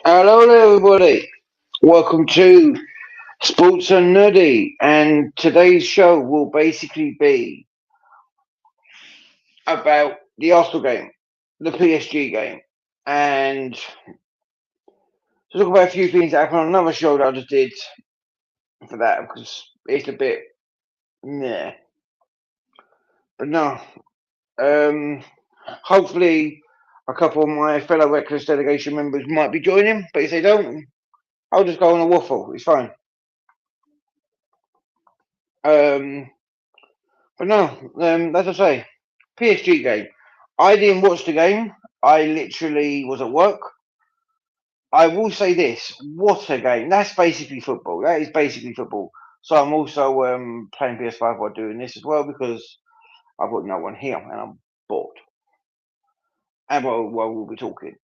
Hello there, everybody. Welcome to Sports and Nerdy, and today's show will basically be about the Arsenal game, the PSG game, and to talk about a few things that happened on another show that I just did for that because it's a bit, yeah. But no, um, hopefully a couple of my fellow Reckless delegation members might be joining, but if they don't, I'll just go on a waffle. It's fine. Um, But no, as I say, PSG game. I didn't watch the game. I literally was at work. I will say this: what a game! That's basically football. That is basically football. So I'm also playing PS5 while doing this as well because I've got no one here and I'm bored. And while we'll be talking,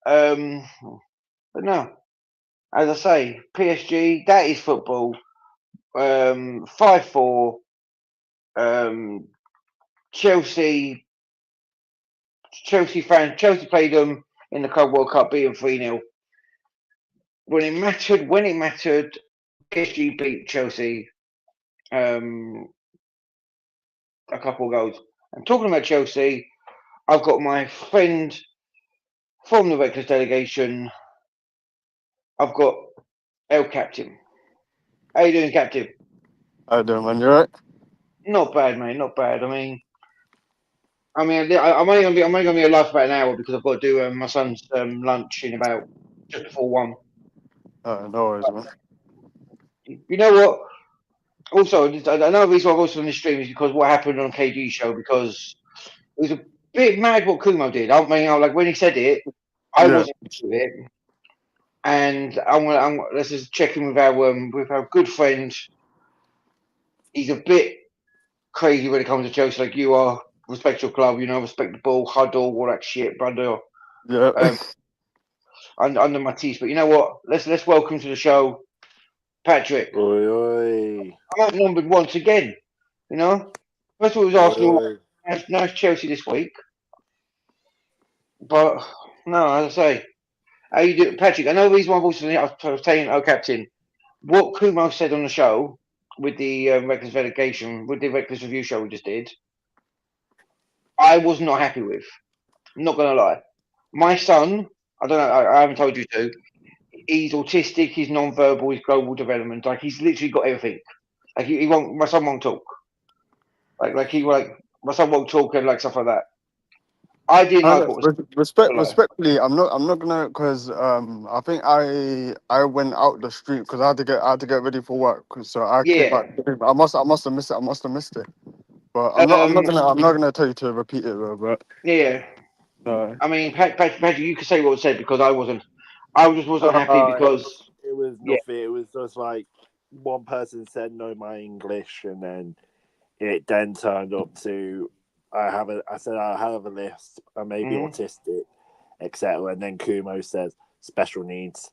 but no, as I say, PSG that is football. 5-4. Um, Chelsea Chelsea played them in the Club World Cup, beat them 3-0. When it mattered, PSG beat Chelsea um, a couple of goals. And talking about Chelsea, I've got my friend from the Reckless delegation. I've got El Captain. How you doing, Captain? I do, man. You're right. Not bad, mate. Not bad. I'm only gonna be alive for about an hour because I've got to do my son's lunch in about just before 1. No worries, man. You know what? Also, another reason why I've also on this stream is because what happened on KG show because it was a bit mad what Kumo did. I mean, like when he said it, I Yeah. wasn't into it, and let's just check in with our good friend. He's a bit crazy when it comes to jokes, like you are. Respect your club, respect the ball, huddle, all that shit, brother. Yeah. Um, under my teeth, but you know what? Let's welcome to the show, Patrick. Oi, oi, I'm outnumbered once again. You know, first of all it was oi, Arsenal, oi. now it's Chelsea this week, but no, as I say. How you do, Patrick? I know the reason why I was saying, oh, Captain, what Kumo said on the show with the Reckless Relegation, with the Reckless Review show we just did, I was not happy with. I'm not gonna lie. My son, I don't know, I haven't told you to. He's autistic, he's non-verbal, he's global development. Like he's literally got everything. Like he won't. My son won't talk. Like my son won't talk and like stuff like that. I didn't I like know, what was like. respectfully, I'm not gonna because I think I went out the street because I had to get ready for work. So I came back. Yeah. I must have missed it. I must have missed it. But Um. I'm not gonna tell you to repeat it, though. But Yeah. uh, I mean, Patrick, you can say what was said because I wasn't. I just wasn't happy Uh, because it was yeah, nothing. It was just like one person said no my English, and then it then turned up to I said I have a list. I may be mm-hmm. autistic, etc. And then Kumo says special needs.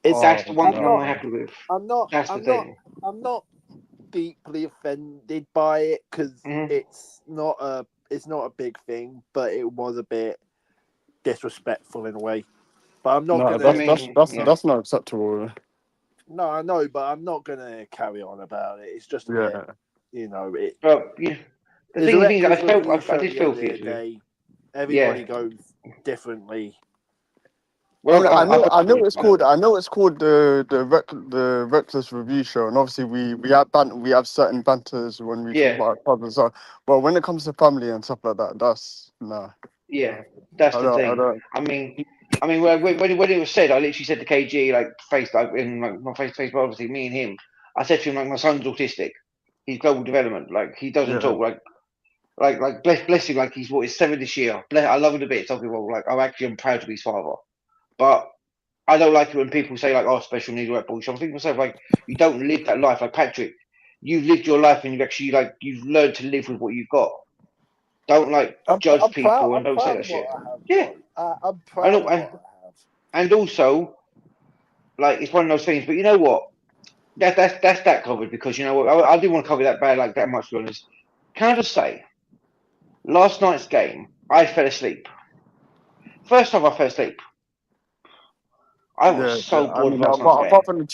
It's That's the oh one I'm thing I'm not not no, happy with. I'm not That's the I'm not thing. I'm not deeply offended by it because Mm-hmm. it's not a big thing, but it was a bit disrespectful in a way. But I'm not no, I gonna. mean, yeah, that's not acceptable. No, I know, but I'm not gonna carry on about it. It's just a bit, Yeah. it. but yeah, There's a the thing is, Reckless review I show did at the end feel of for the you. day. Yeah. Everybody goes differently. Well, I know it's I, called the Reckless Review Show, and obviously we have certain banters when we talk yeah, about problems. So, but when it comes to family and stuff like that, that's nah. yeah. That's the I thing. don't. I mean, when it was said, I literally said to KG like face like in like my face to face, obviously me and him. I said to him like my son's autistic. He's global development. Like he doesn't Yeah, talk. Like bless him. Like he's what he's 7 this year. I love him a bit. Some people like I'm proud to be his father, but I don't like it when people say like, "Oh, special needs or that bullshit." I'm thinking to myself like, you don't live that life. Like Patrick, you've lived your life and you've learned to live with what you've got. Don't like judge I'm proud. people and I'm don't say proud that of what shit. I have, Yeah, bro. I'm I proud know, of what I have. and also like it's one of those things. But you know what? That's that covered because you know what? I didn't want to cover that bad like that much. To be honest, can I just say, last night's game, I fell asleep. First time I fell asleep. I was so I bored mean, of last night's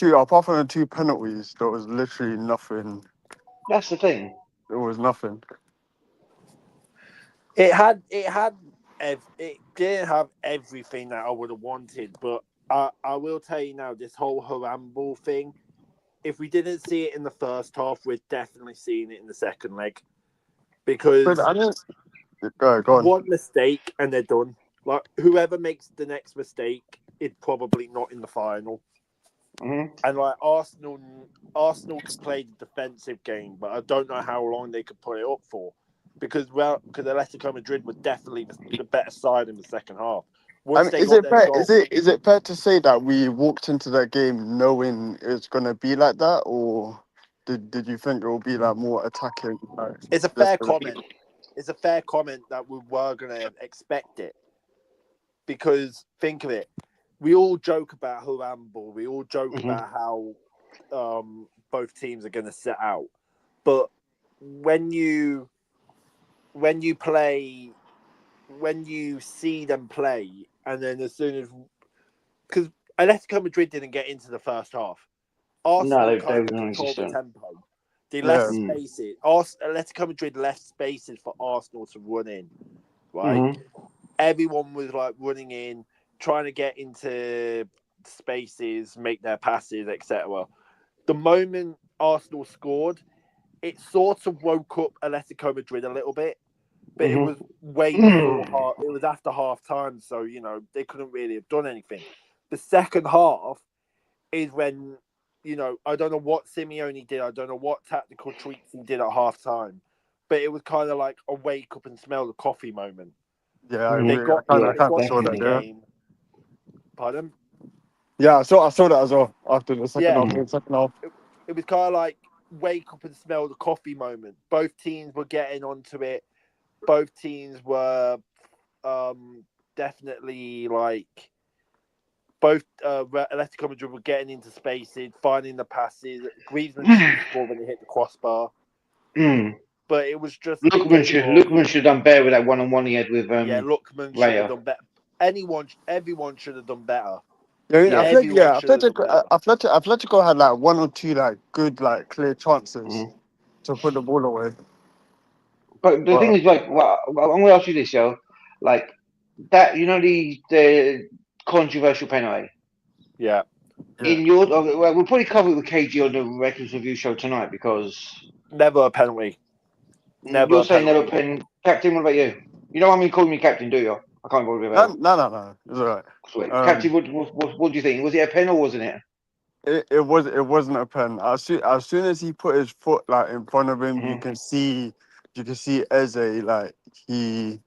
game. apart from the two penalties, there was literally nothing. That's the thing. There was nothing. It didn't have everything that I would have wanted, but I will tell you now, this whole Harambal thing, if we didn't see it in the first half, we're definitely seeing it in the second leg. Because But I didn't. Go on. one mistake and they're done. Like, whoever makes the next mistake is probably not in the final. Mm-hmm. And like Arsenal can play the defensive game, but I don't know how long they could put it up for. Because Atletico Madrid were definitely the better side in the second half. I mean, is it fair to say that we walked into that game knowing it's gonna be like that, or did you think it will be like more attacking? Like, it's a fair comment. It's a fair comment that we were gonna expect it. Because think of it, we all joke about Harambal. We all joke about how both teams are going to set out, but when you see them play, and then as soon as because Atletico Madrid didn't get into the first half, Arsenal kind of controlled the tempo. They left spaces. Atletico Madrid left spaces for Arsenal to run in. Right, everyone was like running in, trying to get into spaces, make their passes, etc. The moment Arsenal scored, it sort of woke up Atletico Madrid a little bit, but it was way before it was after half time, so they couldn't really have done anything. The second half is when I don't know what Simeone did, I don't know what tactical tweaks he did at half time, but it was kind of like a wake up and smell the coffee moment. Yeah, they got saw the game. Pardon? Yeah, I saw that as well after the second half. It was kind of like wake up and smell the coffee moment. Both teams were getting onto it. Both teams were definitely like both Atletico Madrid were getting into spaces, finding the passes. Griezmann should have scored when he hit the crossbar. But it was just Lookman should have done better with that one-on-one he had with Lookman should have done better. Everyone should have done better. Atletico had like one or two like good like clear chances to put the ball away. But the thing is, like, I'm going to ask you this, yo, like that, the controversial penalty. Yeah. In your, we'll probably cover it with KG on the Records Review show tonight because never a penalty. You're saying never a penalty. Captain, what about you? You don't want me calling me captain, do you? I can't believe it. No. It's all right. Sweet. Captain, what do you think? Was it a pen or wasn't it? It wasn't a pen. As soon as he put his foot like in front of him, you can see Eze like he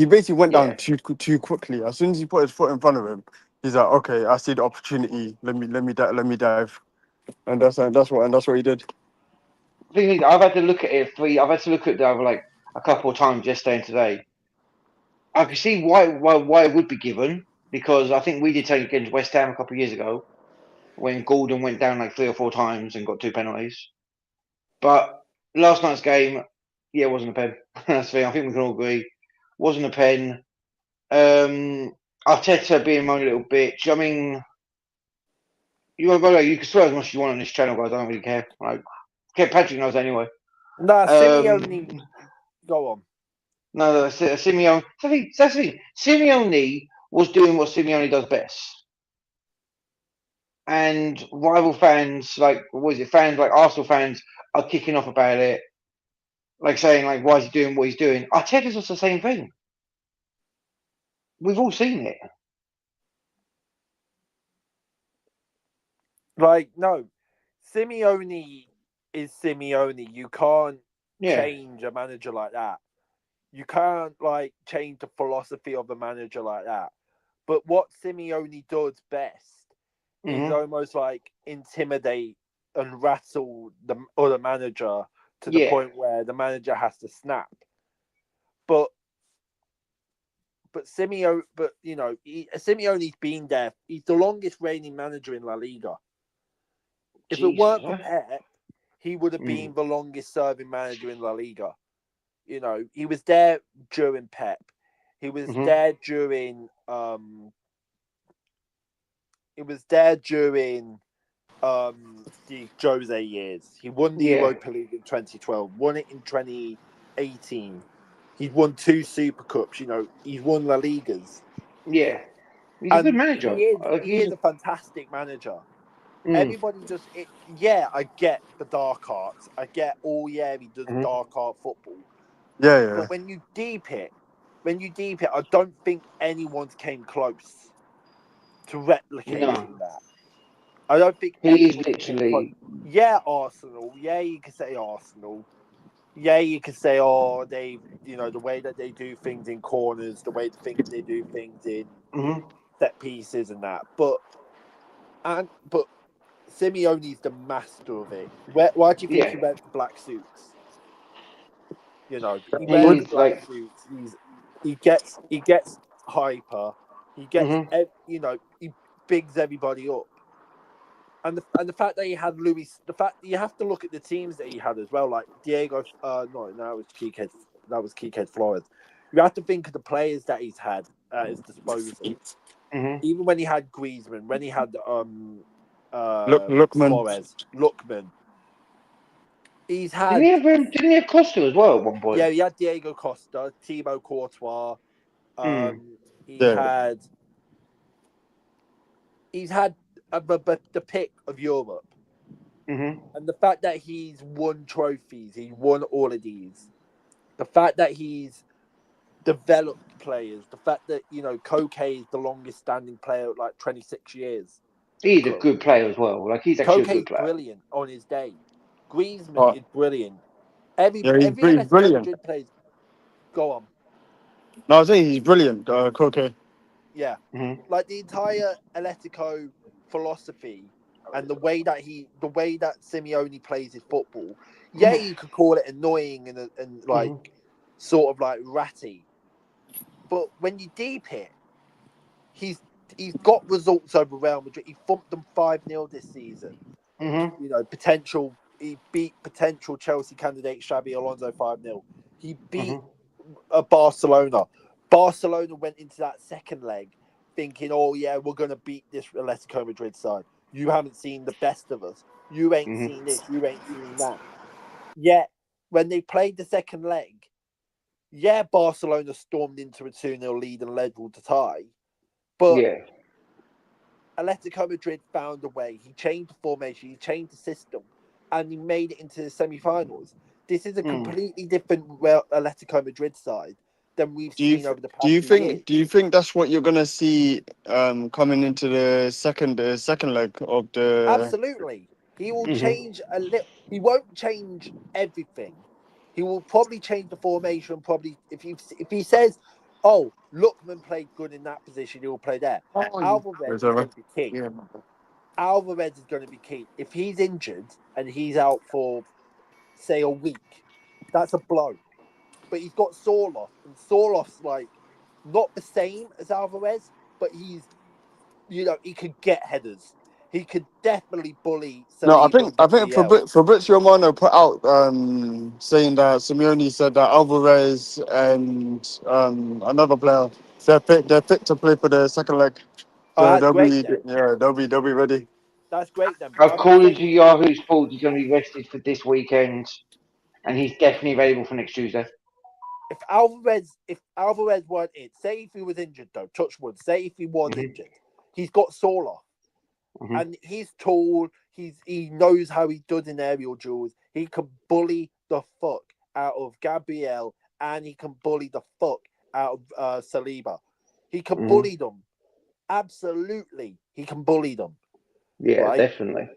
basically went down too quickly. As soon as he put his foot in front of him, he's like, okay, I see the opportunity. Let me dive, and that's what he did. The thing is, I've had to look at it. I've had to look at it over like a couple of times yesterday and today. I can see why it would be given, because I think we did take it against West Ham a couple of years ago when Gordon went down like 3 or 4 times and got 2 penalties. But last night's game, it wasn't a pen. That's the thing. I think we can all agree. Wasn't a pen. Arteta being my little bitch. I mean, you can swear as much as you want on this channel, guys. I don't really care. Like, Patrick knows anyway. Nah, Simeone. Go on. No, Simeone. That's the thing. Simeone was doing what Simeone does best. And rival fans, like, fans like Arsenal fans are kicking off about it. Like saying, like, why is he doing what he's doing? Arteta's just the same thing. We've all seen it. Like, no. Simeone is Simeone. You can't change a manager like that. You can't like change the philosophy of the manager like that. But what Simeone does best is almost like intimidate and rattle the other manager to the point where the manager has to snap. But Simeone's been there. He's the longest reigning manager in La Liga. If it weren't for Pep, he would have been the longest serving manager in La Liga. He was there during Pep. He was there during It was there during the Jose years. He won the Europa League in 2012, won it in 2018. He's won 2 Super Cups. You know, he's won La Ligas. Yeah, he's a good manager. He is a fantastic manager. Everybody just, I get the dark arts. I get, he does dark art football. Yeah. But when you deep it, I don't think anyone's came close to replicating that. I don't think he's literally. Yeah, Arsenal. Yeah, you can say Arsenal. Yeah, you can say, they, the way that they do things in corners, the way they do things in set pieces and that. But Simeone's the master of it. Why do you think he went for black suits? He wears the black suits. He gets hyper. He gets he bigs everybody up. And the fact that he had Luis, the fact you have to look at the teams that he had as well, like Diego. No, that was Kike. That was Kike Flores. You have to think of the players that he's had at his disposal. Even when he had Griezmann, when he had Flores, Lookman. He's had. Didn't he have Costa as well at one point? Yeah, he had Diego Costa, Thibaut Courtois. He's had the pick of Europe. And the fact that he's won trophies, he's won all of these. The fact that he's developed players, the fact that, Koke is the longest standing player, like 26 years. He's a good player as well. Like, he's actually a good player. Brilliant on his day. Griezmann is brilliant. Every brilliant. Plays. Go on. No, I was saying he's brilliant, Koke. Yeah. Like the entire Atletico philosophy and the way that Simeone plays his football. Yeah, you could call it annoying and like sort of like ratty. But when you deep it, he's got results over Real Madrid. He thumped them 5-0 this season. He beat potential Chelsea candidate Xabi Alonso 5-0. He beat Barcelona. Barcelona went into that second leg thinking, we're going to beat this Atletico Madrid side. You haven't seen the best of us. You ain't seen this. You ain't seen that. Yet, when they played the second leg, Barcelona stormed into a 2-0 lead and led to tie. But Atletico Madrid found a way. He changed the formation. He changed the system. And he made it into the semi-finals. This is a completely different Atletico Madrid side than we've seen over the past few years. Do you think that's what you're gonna see coming into the second leg of the? Absolutely, he will change a little. He won't change everything. He will probably change the formation. Probably if he says, "Oh, Lookman played good in that position," he will play there. Alvarez is going to be king. Yeah. Alvarez is going to be key. If he's injured and he's out for, say, a week, that's a blow. But he's got Sorloth, and Sorloth's like not the same as Alvarez, but he's, he could get headers. He could definitely bully. No, I think Fabrizio Romano put out saying that Simeone said that Alvarez and another player they're fit to play for the second leg. So they'll be ready. That's great then. According to Yahoo Sports, he's going to be rested for this weekend, and he's definitely available for next Tuesday. If Alvarez weren't in, say if he was injured though, touch wood, say if he was injured, he's got Sorloth, and he's tall. He knows how he does in aerial duels. He can bully the fuck out of Gabriel, and he can bully the fuck out of Saliba. He can bully them. Absolutely, he can bully them. Yeah, right? Definitely.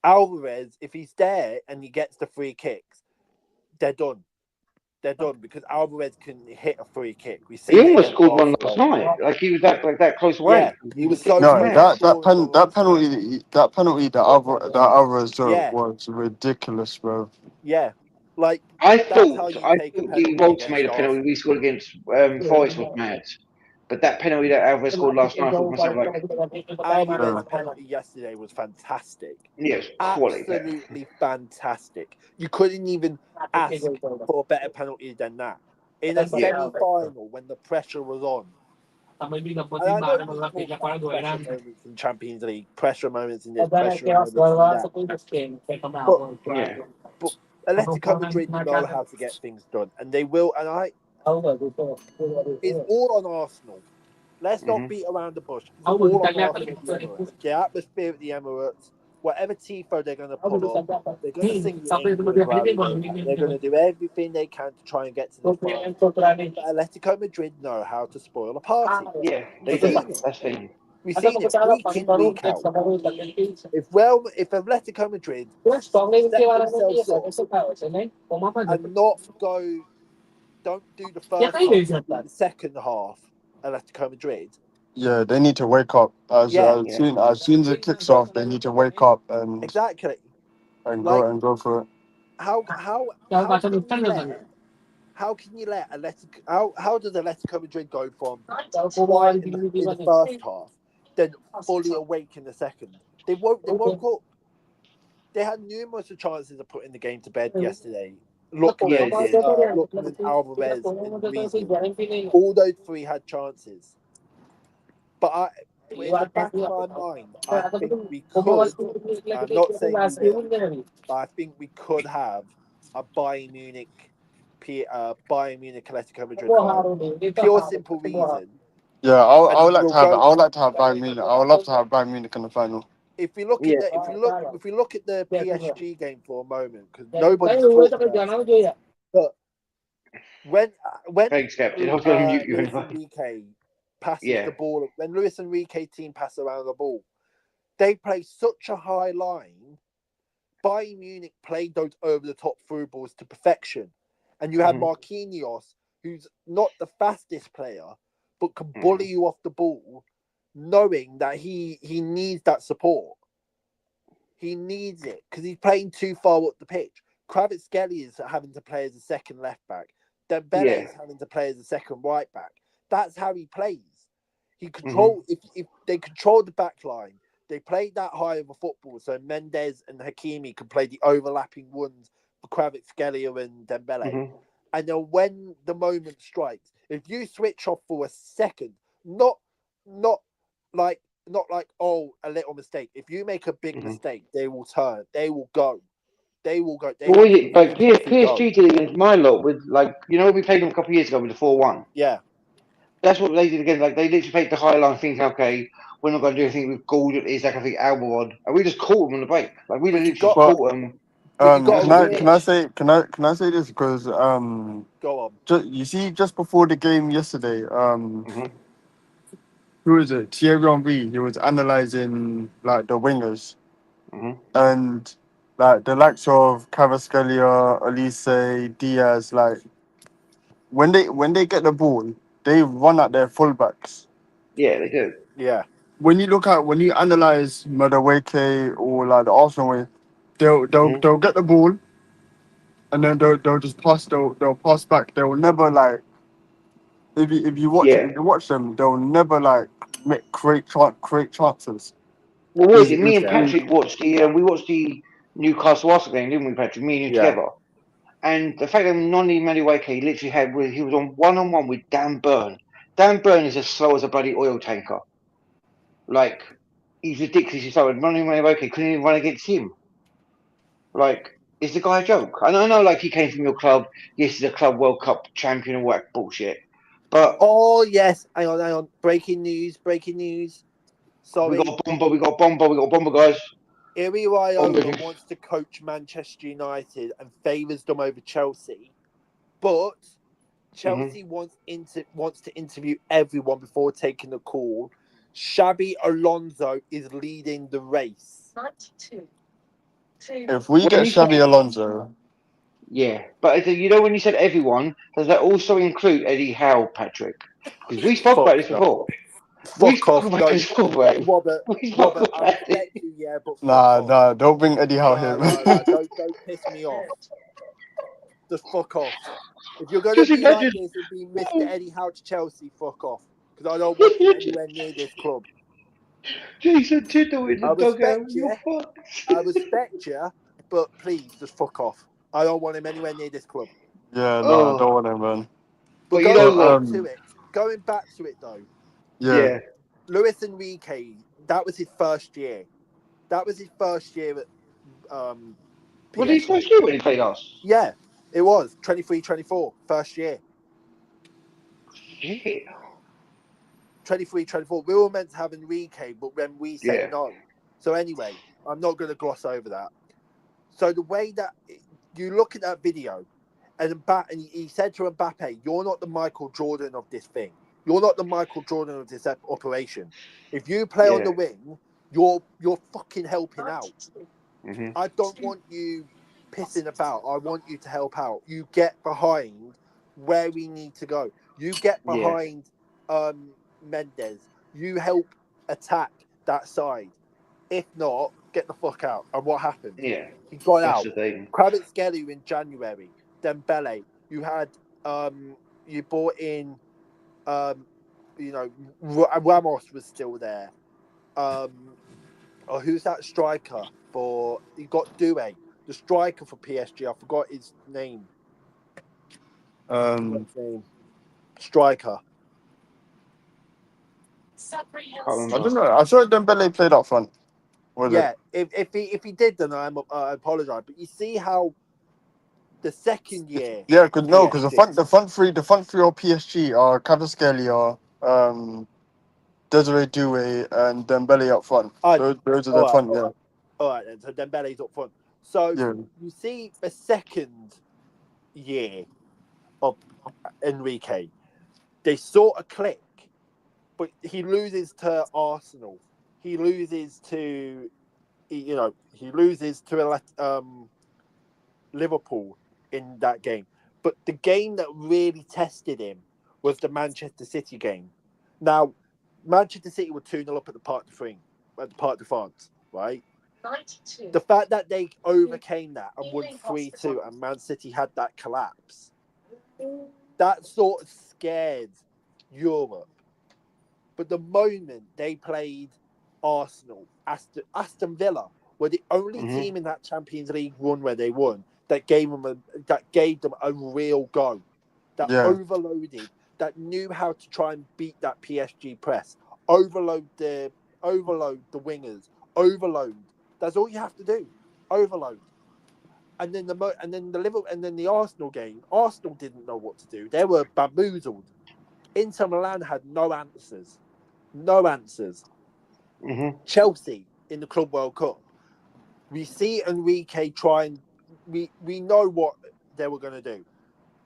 Alvarez, if he's there and he gets the free kicks, they're done. They're done because Alvarez can hit a free kick. He almost scored one last night. Like he was that close away. Yeah, he was so that penalty that Alvarez was ridiculous, bro. Yeah, like I thought the Waltz made a penalty we scored against Forest was mad. But that penalty that Alvarez scored last night, I thought myself Alvarez's penalty yesterday was fantastic. Yes, absolutely fantastic. You couldn't even ask for a better penalty than that. In a semi-final, when the pressure was on, And I know we talk about pressure moments in Champions League, pressure moments in this, pressure moments in that. But Atletico Madrid know how to get things done, and they will. And it's all on Arsenal. Let's not beat around the bush. It's all on Arsenal at the Emirates. The atmosphere at the Emirates, whatever tifo they're going to pull on, they're going to sing the England rally. They're going to do everything they can to try and get to this party. But Atletico Madrid know how to spoil a party. Yeah, We've seen it. That's thing. We've seen it week in, week out. If Atletico Madrid set themselves up and not go, don't do the first half, do the second half, Atletico Madrid. Yeah, they need to wake up. As soon as it kicks off, they need to wake up and exactly and go for it. How can you let Atletico? How does Atletico Madrid go from quiet in the first half, then fully awake in the second? They woke up. They had numerous chances of putting the game to bed yesterday. Lookman, Alvarez, and Griezmann. All those three had chances. But in the back of our mind, I think we could. I'm not saying we will, but I think we could have a Bayern Munich Atletico Madrid final. Pure simple reason. Yeah, I would like to have. I would like to have Bayern Munich. I would love to have Bayern Munich in the final. If we look at the PSG game for a moment, because nobody's talked about it, but when Thanks, Captain. Luis Enrique passes the ball, when Luis Enrique team pass around the ball, they play such a high line. Bayern Munich played those over the top through balls to perfection, and you have Marquinhos, who's not the fastest player, but can bully you off the ball, knowing that he needs that support. He needs it because he's playing too far up the pitch. Kvaratskhelia is having to play as a second left back. Dembele is having to play as a second right back. That's how he plays. He control if they control the back line, they played that high of a football, so Mendes and Hakimi can play the overlapping ones for Kvaratskhelia and Dembele. And then when the moment strikes, if you switch off for a second, not like a little mistake. If you make a big mistake, they will turn. They will go. They will go. But PSG did against my lot with we played them a couple of years ago with the 4-1. Yeah. That's what they did again. Like they literally played the high line, thinking, okay, we're not going to do anything with Gordon, Isaac, I think Alvarez, and we just caught them on the break. Like we literally caught them. Can I say this because go on. You see, just before the game yesterday, who is it? Thierry Henry. He was analyzing like the wingers, and like the likes of Kvaratskhelia, Elise, Diaz. Like when they get the ball, they run at their fullbacks. Yeah, they do. Yeah. When you analyze Madueke or like the Arsenal way, they'll get the ball, and then they'll just pass. They'll pass back. They will never like. If you watch them, they'll never create chances. Well, what is it? Me and Patrick watched we watched the Newcastle Arsenal game, didn't we, Patrick? Me and you together. And the fact that Noni Madueke literally he was on one-on-one with Dan Burn. Dan Burn is as slow as a bloody oil tanker. Like, he's ridiculously slow. And Noni Madueke couldn't even run against him. Like, is the guy a joke? I know, like, he came from your club. Yes, he's a Club World Cup champion and all that bullshit. But oh yes, hang on. Breaking news. Sorry. We got Bomber, guys. Iri Raiola wants to coach Manchester United and favours them over Chelsea, but Chelsea wants to interview everyone before taking the call. Xabi Alonso is leading the race. If we get Xabi Alonso, yeah, but when you said everyone, does that also include Eddie Howe, Patrick? Because we spoke about this before. Fuck off, Robert. I respect you, yeah, but nah, don't bring Eddie Howe here. Don't piss me off. Just fuck off. If you're gonna be like this and be Mr. Eddie Howe to Chelsea, fuck off. Because I don't want you anywhere near this club. Jason Tindall in the dugout. I respect you, but please just fuck off. I don't want him anywhere near this club. Yeah, no, I don't want him, man. But going back to it though, Yeah. Luis Enrique, that was his first year. That was his first year at Was he PSG. first year when he played us? Yeah, it was 23-24, first year. Shit. 23-24. We were meant to have Enrique, but then we said Yeah. no. So anyway, I'm not going to gloss over that. So the way that you look at that video, and he said to Mbappe, "You're not the Michael Jordan of this thing. You're not the Michael Jordan of this operation. If you play on the wing, you're fucking helping out. Mm-hmm. I don't want you pissing about. I want you to help out. You get behind where we need to go. You get behind Mendes. You help attack that side. If not, get the fuck out." And what happened? Yeah. He got That's out. the thing. Kvaratskhelia in January. Dembele. You had you brought in Ramos was still there. Who's that striker for? You got Doué, the striker for PSG. I forgot his name. Striker. I don't know. I saw Dembele played up front. If he did, then I apologize. But you see how the second year, because the front three of PSG are Kvaratskhelia, Desiree Doué, and Dembele up front. Those are the front. All right, then. So Dembele's up front. So you see the second year of Enrique, they sort of click, but he loses to Arsenal. He loses to, Liverpool in that game. But the game that really tested him was the Manchester City game. Now, Manchester City were 2-0 up at the Parc de France, right? 92. The fact that they overcame that and won 3-2 and Man City had that collapse, that sort of scared Europe. But the moment they played Arsenal, Aston Villa were the only team in that Champions League run where they won that gave them a real go, that overloaded, that knew how to try and beat that PSG press, overload the wingers, overload. That's all you have to do, overload. And then the Arsenal game, Arsenal didn't know what to do. They were bamboozled. Inter Milan had no answers. Chelsea in the Club World Cup. We see Enrique try and we know what they were going to do,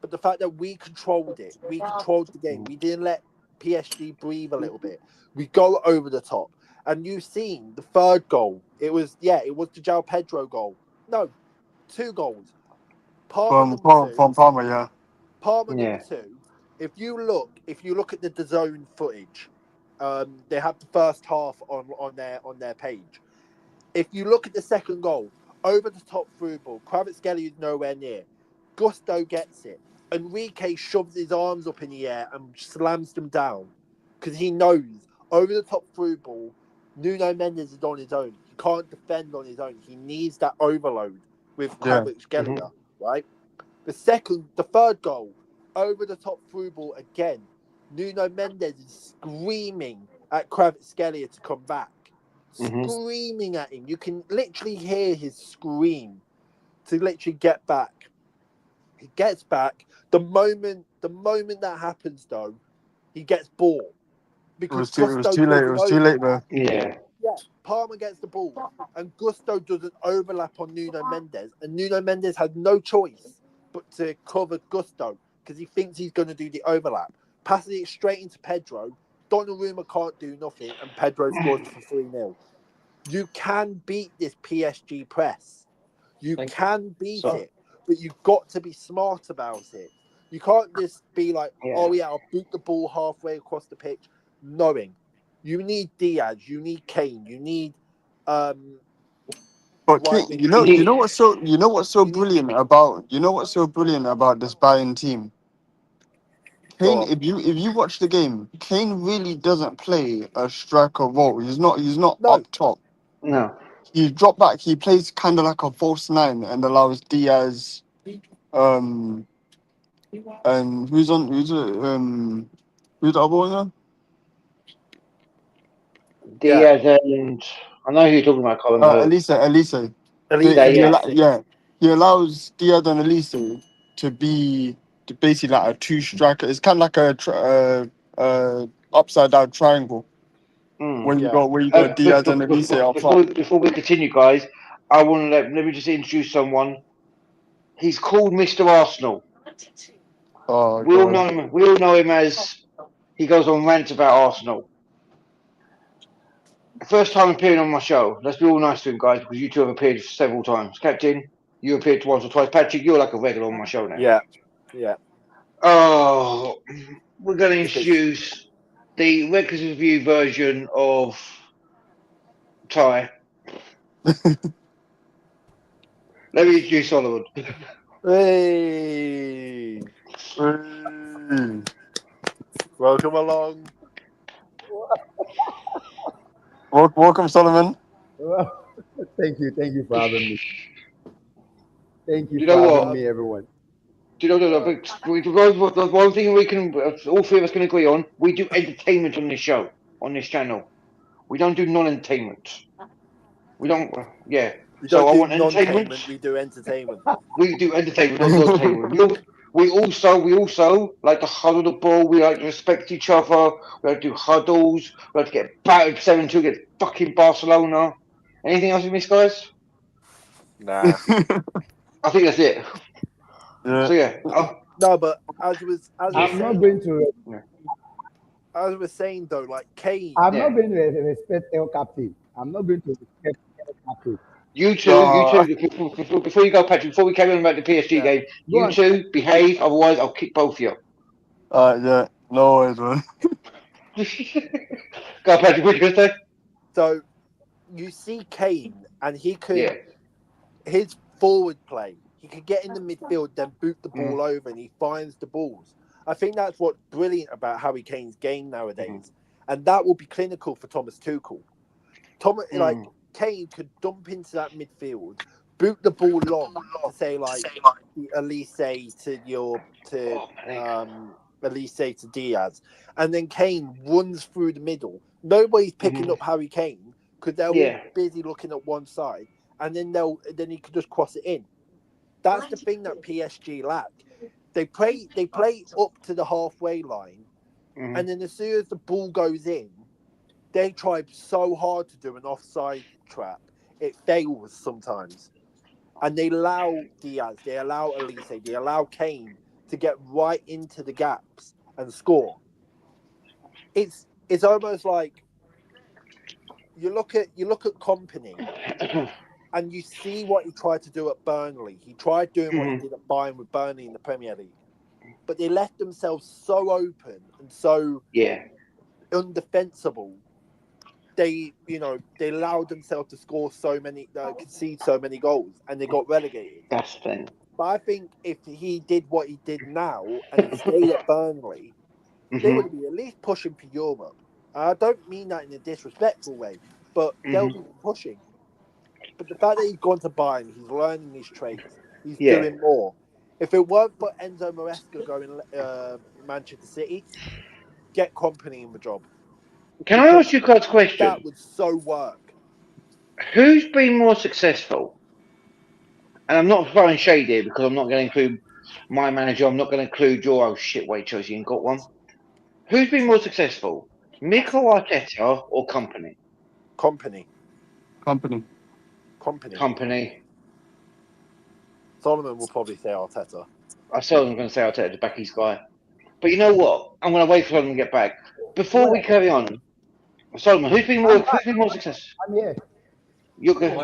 but the fact that we controlled it, we controlled the game, we didn't let PSG breathe a little bit. We go over the top, and you've seen the third goal. It was the João Pedro goal. No, 2 goals. Palmer from Palmer, Palmer number 2. If you look at the DAZN footage, they have the first half on their page. If you look at the second goal, over the top through ball, Kvaratskhelia is nowhere near. Gusto gets it. Enrique shoves his arms up in the air and slams them down because he knows over the top through ball, Nuno Mendes is on his own. He can't defend on his own. He needs that overload with Kvaratskhelia, right? The third goal, over the top through ball again. Nuno Mendes is screaming at Kvaratskhelia to come back. Screaming at him. You can literally hear his scream to literally get back. He gets back. The moment that happens, though, he gets bored. Because it was too late. It was too late, though. Yeah. Palmer gets the ball, and Gusto doesn't overlap on Nuno Mendes, and Nuno Mendes has no choice but to cover Gusto because he thinks he's going to do the overlap. Passes it straight into Pedro. Donnarumma can't do nothing, and Pedro scores for 3-0. You can beat this PSG press. You can beat it, but you've got to be smart about it. You can't just be like, I'll boot the ball halfway across the pitch, knowing you need Diaz, you need Kane, you need. But Kane, you know what's so brilliant about this Bayern team. Kane, if you watch the game, Kane really doesn't play a striker role. He's not up top. No. He dropped back. He plays kind of like a false 9 and allows Diaz, and who's the other one? Diaz and I know who you're talking about, Colin. Elise. Elise. He allows Diaz and Elise to be basically like a two striker. It's kind of like a upside down triangle. When you go Diaz and Elise up front. Before we continue, guys, I want to let me just introduce someone. He's called Mr. Arsenal. Oh, we all know him. We all know him as he goes on rants about Arsenal. First time appearing on my show. Let's be all nice to him, guys, because you two have appeared several times. Captain, you appeared once or twice. Patrick, you're like a regular on my show now. Yeah. Oh, we're going to introduce the Reckless Review version of Ty. Let me introduce Solomon. Hey. Welcome along. Welcome, Solomon. Well, thank you for having me. Thank you, You for know having what? me, everyone. Do you know the one thing we can, all three of us can agree on? We do entertainment on this show, on this channel. We don't do non-entertainment. We don't. Yeah. We So don't I do want entertainment. We do entertainment. We do entertainment, not non-entertainment. We also like to huddle the ball. We like to respect each other. We like to do huddles. We like to get battered 7-2 against fucking Barcelona. Anything else you miss, guys? Nah. I think that's it. Yeah. So yeah. No, but as I'm not going to. As we're saying though, like Kane. I'm not going to respect El Captain. I'm not going to respect El Captain. You two, before you go, Patrick, before we carry on about the PSG game, you two behave, otherwise I'll kick both of you. Yeah, no worries, man. Go, Patrick, what you going to say? So, you see Kane, and he could, his forward play, he could get in the midfield, then boot the ball over, and he finds the balls. I think that's what's brilliant about Harry Kane's game nowadays, and that will be clinical for Thomas Tuchel. Like, Kane could dump into that midfield, boot the ball long to say like Elise to Diaz, and then Kane runs through the middle. Nobody's picking up Harry Kane because they're all busy looking at one side, and then he could just cross it in. That's the thing that PSG lack. They play up to the halfway line, and then as soon as the ball goes in, they try so hard to do an offside trap, it fails sometimes. And they allow Diaz, they allow Elise, they allow Kane to get right into the gaps and score. It's almost like you look at Kompany and you see what he tried to do at Burnley. He tried doing what he did at Bayern with Burnley in the Premier League. But they left themselves so open and so undefensible. They allowed themselves to score concede so many goals, and they got relegated. That's the thing. But I think if he did what he did now and he stayed at Burnley, they would be at least pushing for Europe. I don't mean that in a disrespectful way, but they'll be pushing. But the fact that he's gone to Bayern, he's learning his traits, he's doing more. If it weren't for Enzo Maresca going Manchester City, get Kompany in the job. Can I ask you guys a question? That would so work. Who's been more successful? And I'm not throwing shade here because I'm not going to include my manager. I'm not going to include your shit weight choice. You ain't got one. Who's been more successful, Mikel Arteta or Kompany? Kompany. Solomon will probably say Arteta. I said I'm going to say Arteta to back his guy. But you know what? I'm going to wait for Solomon to get back. Before we carry on, Solomon, who's been more successful? I'm here.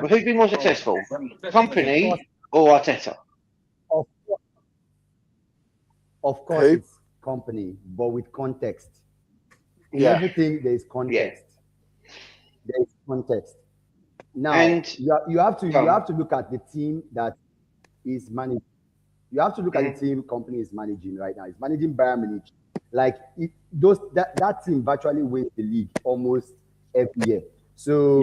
Who's been more successful, Kompany or Arteta? Of course, it's Kompany, but with context. In everything, there is context. There is context. Now, and you have to look at the team that is managing. You have to look at the team Kompany is managing right now. It's managing Bayern Munich. Like that team virtually wins the league almost every year. So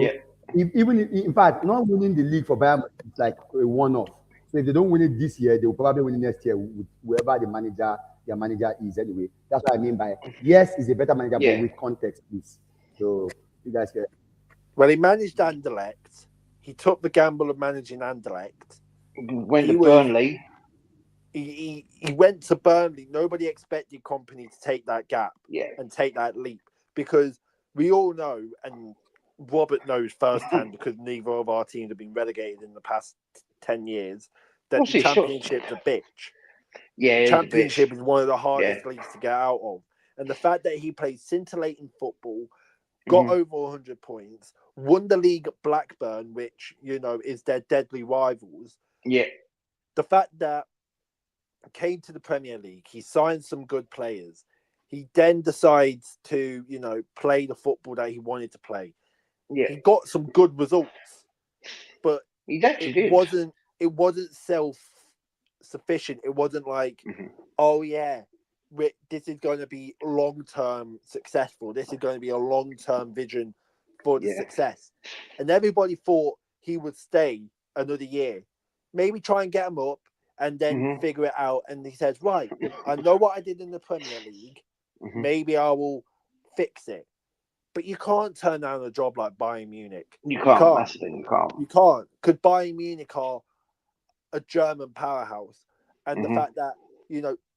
in fact, not winning the league for Bayern Munich is like a one-off. So if they don't win it this year, they will probably win it next year with whoever their manager is anyway. That's what I mean by yes, he's a better manager, but with context, please. So You guys get. Well, he managed Anderlecht. He took the gamble of managing Anderlecht. Went to Burnley. He went to Burnley. Nobody expected Company to take that gap and take that leap, because we all know, and Robert knows firsthand, because neither of our teams have been relegated in the past 10 years, that the Championship's a bitch. Yeah, the Championship is one of the hardest leagues to get out of. And the fact that he played scintillating football, got over 100 points, won the league at Blackburn, which, is their deadly rivals. Yeah. The fact that came to the Premier League, he signed some good players. He then decides to, play the football that he wanted to play. Yeah. He got some good results, but it wasn't self-sufficient. It wasn't like, this is going to be long-term successful. This is going to be a long-term vision for the success. And everybody thought he would stay another year, maybe try and get him up and then figure it out. And he says, right, I know what I did in the Premier League. Maybe I will fix it. But you can't turn down a job like Bayern Munich. You can't. That's the thing. You can't. Because Bayern Munich are a German powerhouse. And the fact that,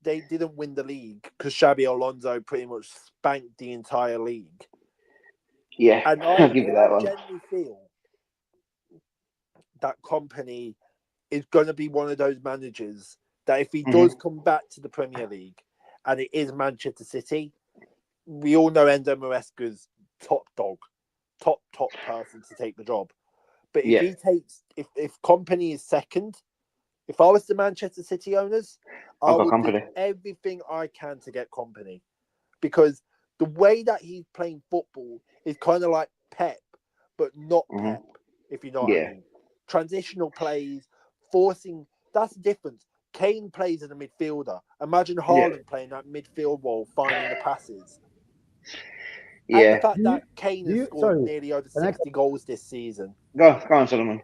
they didn't win the league because Xabi Alonso pretty much spanked the entire league. Yeah, and I'll give you that one. I genuinely feel that Company is going to be one of those managers that if he does come back to the Premier League and it is Manchester City, we all know Endo Maresca's top dog, top person to take the job. But if he takes, if Company is second, if I was the Manchester City owners, I would do everything I can to get Company, because the way that he's playing football is kind of like Pep, but not Pep, if you know what I mean. Transitional plays, forcing, that's the difference. Kane plays as a midfielder. Imagine Haaland playing that midfield role, finding the passes. And the fact that Kane has scored nearly over 60 goals this season. Go on, Solomon.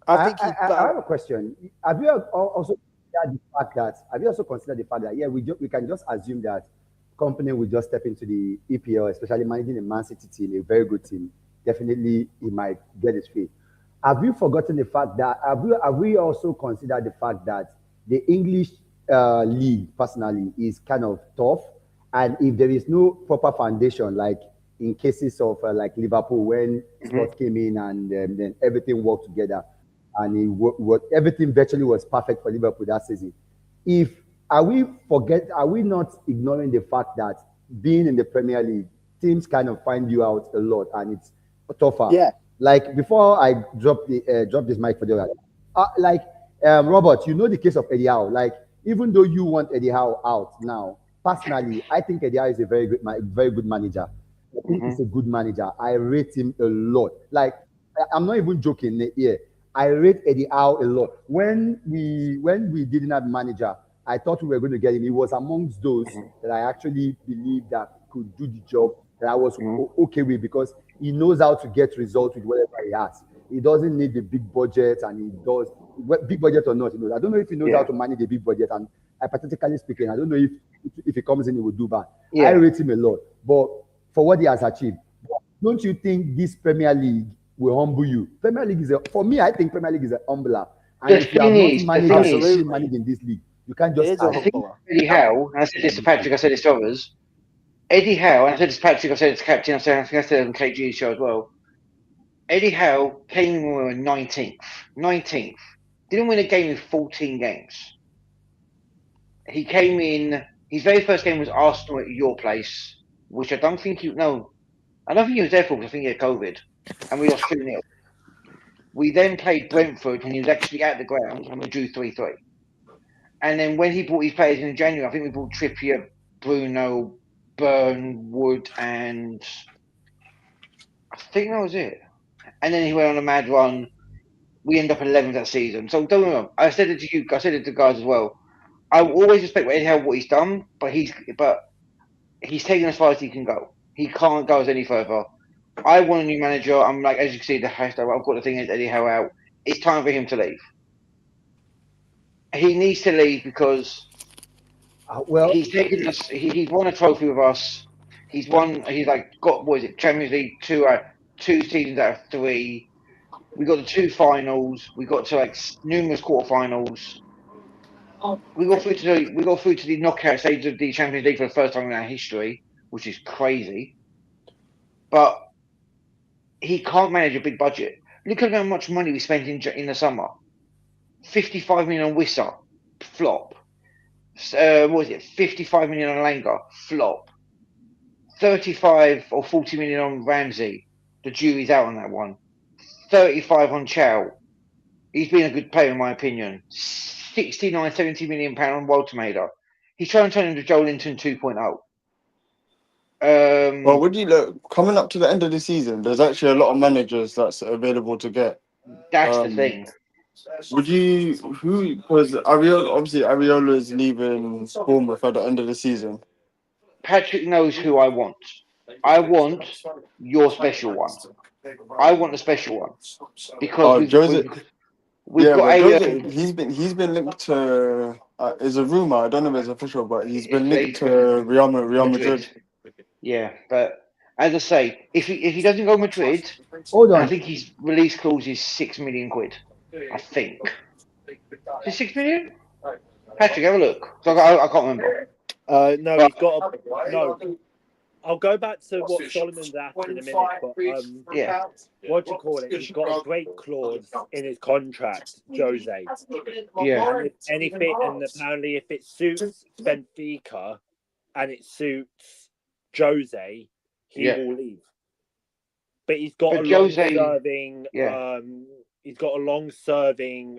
I have a question. Have you also considered the fact that we can just assume that Company will just step into the EPL, especially managing a Man City team, a very good team. Definitely, he might get his fee. Have you forgotten the fact that have we also considered the fact that the English league personally is kind of tough, and if there is no proper foundation, like in cases of like Liverpool when Sport came in and then everything worked together, and everything virtually was perfect for Liverpool that season. Are we not ignoring the fact that being in the Premier League, teams kind of find you out a lot and it's tougher? Yeah. Like before I drop this mic for the other, Robert, you know the case of Eddie Howe. Like even though you want Eddie Howe out now, personally, I think Eddie Howe is a very good manager. I think he's a good manager. I rate him a lot. Like I'm not even joking here. I rate Eddie Howe a lot. When we didn't have a manager, I thought we were going to get him. He was amongst those that I actually believed that could do the job that I was okay with, because he knows how to get results with whatever he has. He doesn't need the big budget, and he does, big budget or not. I don't know if he knows how to manage a big budget. And hypothetically speaking, I don't know if he comes in, he will do bad. I rate him a lot, but for what he has achieved, don't you think this Premier League will humble you? Premier League for me, I think Premier League is a humbler. And if you are not managing this league, you can't just. Eddie Howe, and I said this to Patrick, I said this to others. Eddie Howe, and I said this to Patrick, I said it to Captain, I think I said it on KG's show as well. Eddie Howe came in when we were 19th. Didn't win a game in 14 games. He came in, his very first game was Arsenal at your place, which I don't think he was there for, because I think he had COVID. And we lost 2-0. We then played Brentford when he was actually at the ground, and we drew 3-3. And then when he brought his players in January, I think we brought Trippier, Bruno, Burn, Wood, and I think that was it. And then he went on a mad run. We end up 11th that season. So don't get me wrong. I said it to you. I said it to guys as well. I always respect Eddie Howe, what he's done, but he's taken as far as he can go. He can't go any further. I want a new manager. I'm like, as you can see, the hashtag. I've got the thing is Eddie Howe out. It's time for him to leave. He needs to leave because he's taken us. He's won a trophy with us. He's won. He's like got what is it? Champions League two seasons out of 3. We got the 2 finals. We got to like numerous quarterfinals. We got through to the knockout stage of the Champions League for the first time in our history, which is crazy. But he can't manage a big budget. Look at how much money we spent in the summer. 55 million on Wissa, flop. What was it? 55 million on Langer, flop. 35 or 40 million on Ramsey. The jury's out on that one. 35 on Chow. He's been a good player in my opinion. 69, 70 million pound on Waltermader. He's trying to turn into Joe Linton 2.0. Well, would you look coming up to the end of the season? There's actually a lot of managers that's available to get. That's the thing. Would you because Ariola is leaving Bournemouth at the end of the season. Patrick knows who I want. I want your special one. I want the special one because we've got Jose, he's been linked to. Is a rumor. I don't know if it's official, but he's been linked to Real Madrid. Yeah, but as I say, if he doesn't go Madrid, hold on. I think his release clause is £6 million. I think. Is it 6 million? Patrick, have a look. I can't remember. No, he's got no. I'll go back to what Solomon's asked in a minute, but what do you call it? He's got a great clause in his contract, Jose. Yeah. And apparently if it suits Benfica and it suits Jose, he will leave. But he's got a long-serving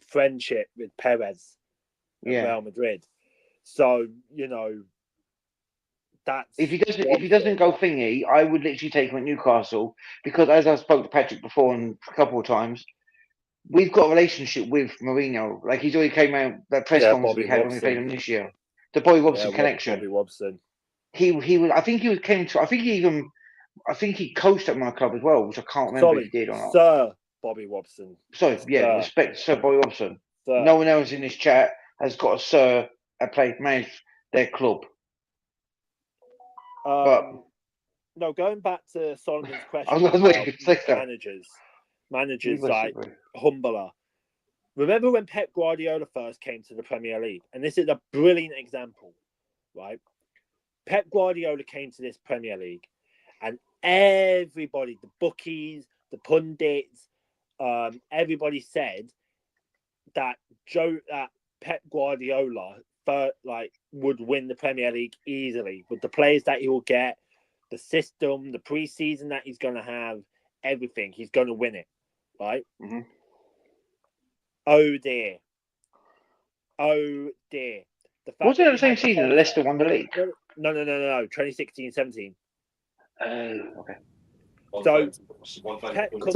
friendship with Perez at Real Madrid. So, that's if he doesn't go thingy, I would literally take him at Newcastle because as I spoke to Patrick before and a couple of times, we've got a relationship with Mourinho. Like he's already came out that press conference we had when we played him this year. The Bobby Robson connection. Bobby Robson. He was. I think he coached at my club as well, which I can't remember if he did or not. Sir Bobby Robson. Sorry, respect Sir Bobby Robson. Sir. No one else in this chat has got a Sir that managed their club. No, going back to Solomon's question about managers like Humbler. Remember when Pep Guardiola first came to the Premier League? And this is a brilliant example, right? Pep Guardiola came to this Premier League and everybody, the bookies, the pundits, everybody said that Pep Guardiola would win the Premier League easily with the players that he will get, the system, the pre-season that he's going to have, everything. He's going to win it, right? Mm-hmm. Oh dear. Was it the same season that Leicester won the league? No. 2016-17. Okay. So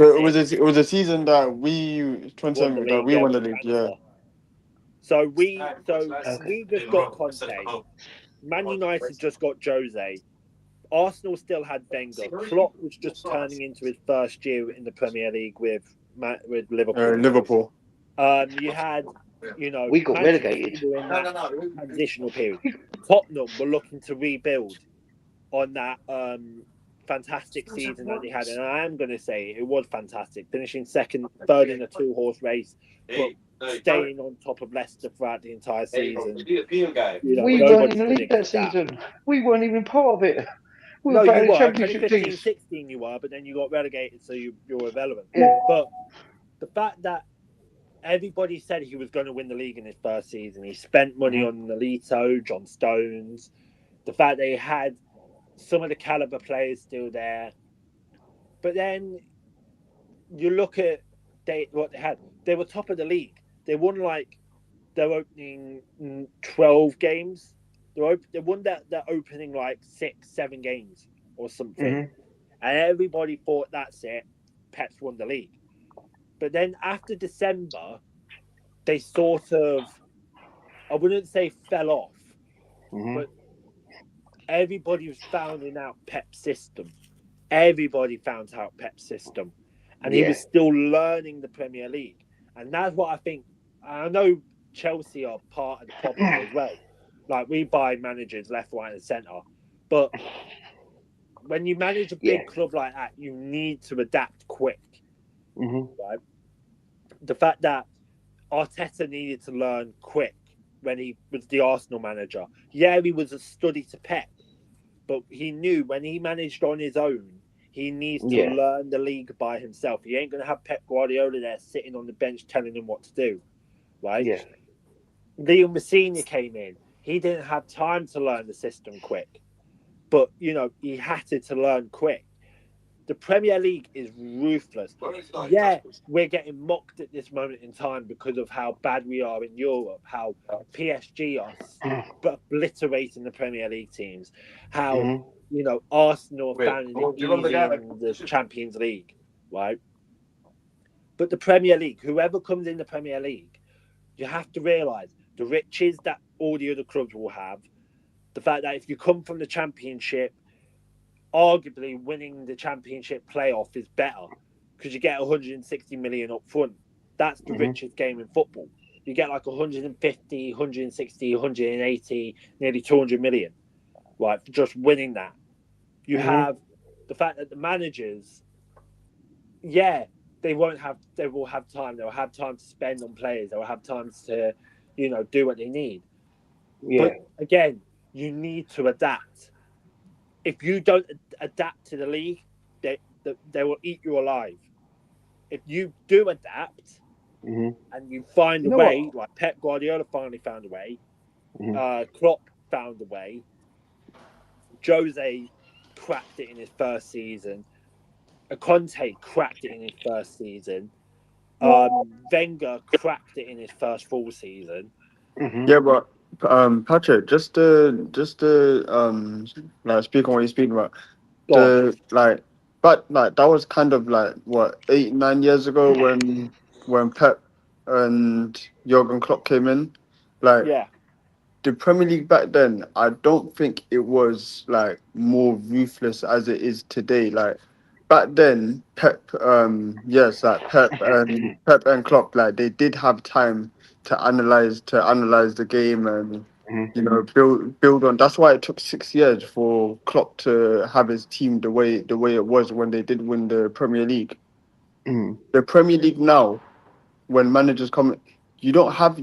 it was a season that we 2017 that we won the league. Yeah. So we just got Conte. Man United just got Jose. Arsenal still had Wenger. Klopp was just turning into his first year in the Premier League with Liverpool. You had, we got relegated in that transitional period. Tottenham were looking to rebuild on that fantastic season that they had, and I am going to say it was fantastic, finishing third in a 2-horse race, but staying on top of Leicester throughout the entire season. We weren't in the league that season. We weren't even part of it. You were. 2015-16 you were, but then you got relegated, so you were irrelevant. Yeah. But the fact that everybody said he was going to win the league in his first season, he spent money on Nolito, John Stones, the fact that he had some of the caliber players still there. But then you look at what they had. They were top of the league. They won their opening 12 games. They won their opening 6-7 games or something. Mm-hmm. And everybody thought that's it. Pep's won the league. But then after December, they sort of, I wouldn't say fell off, but everybody was finding out Pep's system. Everybody found out Pep's system. And he was still learning the Premier League. And that's what I think. I know Chelsea are part of the problem as well. We buy managers left, right, and centre. But when you manage a big club like that, you need to adapt quick. Right? The fact that Arteta needed to learn quick when he was the Arsenal manager. Yeah, he was a study to Pep, but he knew when he managed on his own, he needs to learn the league by himself. He ain't going to have Pep Guardiola there sitting on the bench telling him what to do, right? Yeah. Leo Messina came in. He didn't have time to learn the system quick, but, he had to learn quick. The Premier League is ruthless. Yeah, we're getting mocked at this moment in time because of how bad we are in Europe, how PSG are obliterating the Premier League teams, how, Arsenal are finding it easy in the Champions League, right? But the Premier League, whoever comes in the Premier League, you have to realise the riches that all the other clubs will have, the fact that if you come from the Championship, arguably winning the Championship playoff is better because you get 160 million up front. That's the richest game in football. You get like 150, 160, 180, nearly 200 million, right, for just winning that. You have the fact that the managers, they will have time. They'll have time to spend on players. They'll have time to, do what they need. Yeah. But again, you need to adapt. If you don't adapt to the league, they will eat you alive. If you do adapt and you find a way, like Pep Guardiola finally found a way, Klopp found a way, Jose cracked it in his first season, Conte cracked it in his first season, Wenger cracked it in his first full season. Yeah, but Patrick, just to like speak on what you're speaking about, but like that was kind of like what 8-9 years ago when Pep and Jurgen Klopp came in, like. Yeah. The Premier League back then, I don't think it was like more ruthless as it is today. Like back then, Pep and Klopp, like they did have time to analyze the game and build on. That's why it took 6 years for Klopp to have his team the way it was when they did win the Premier League. The Premier League now, when managers come, you don't have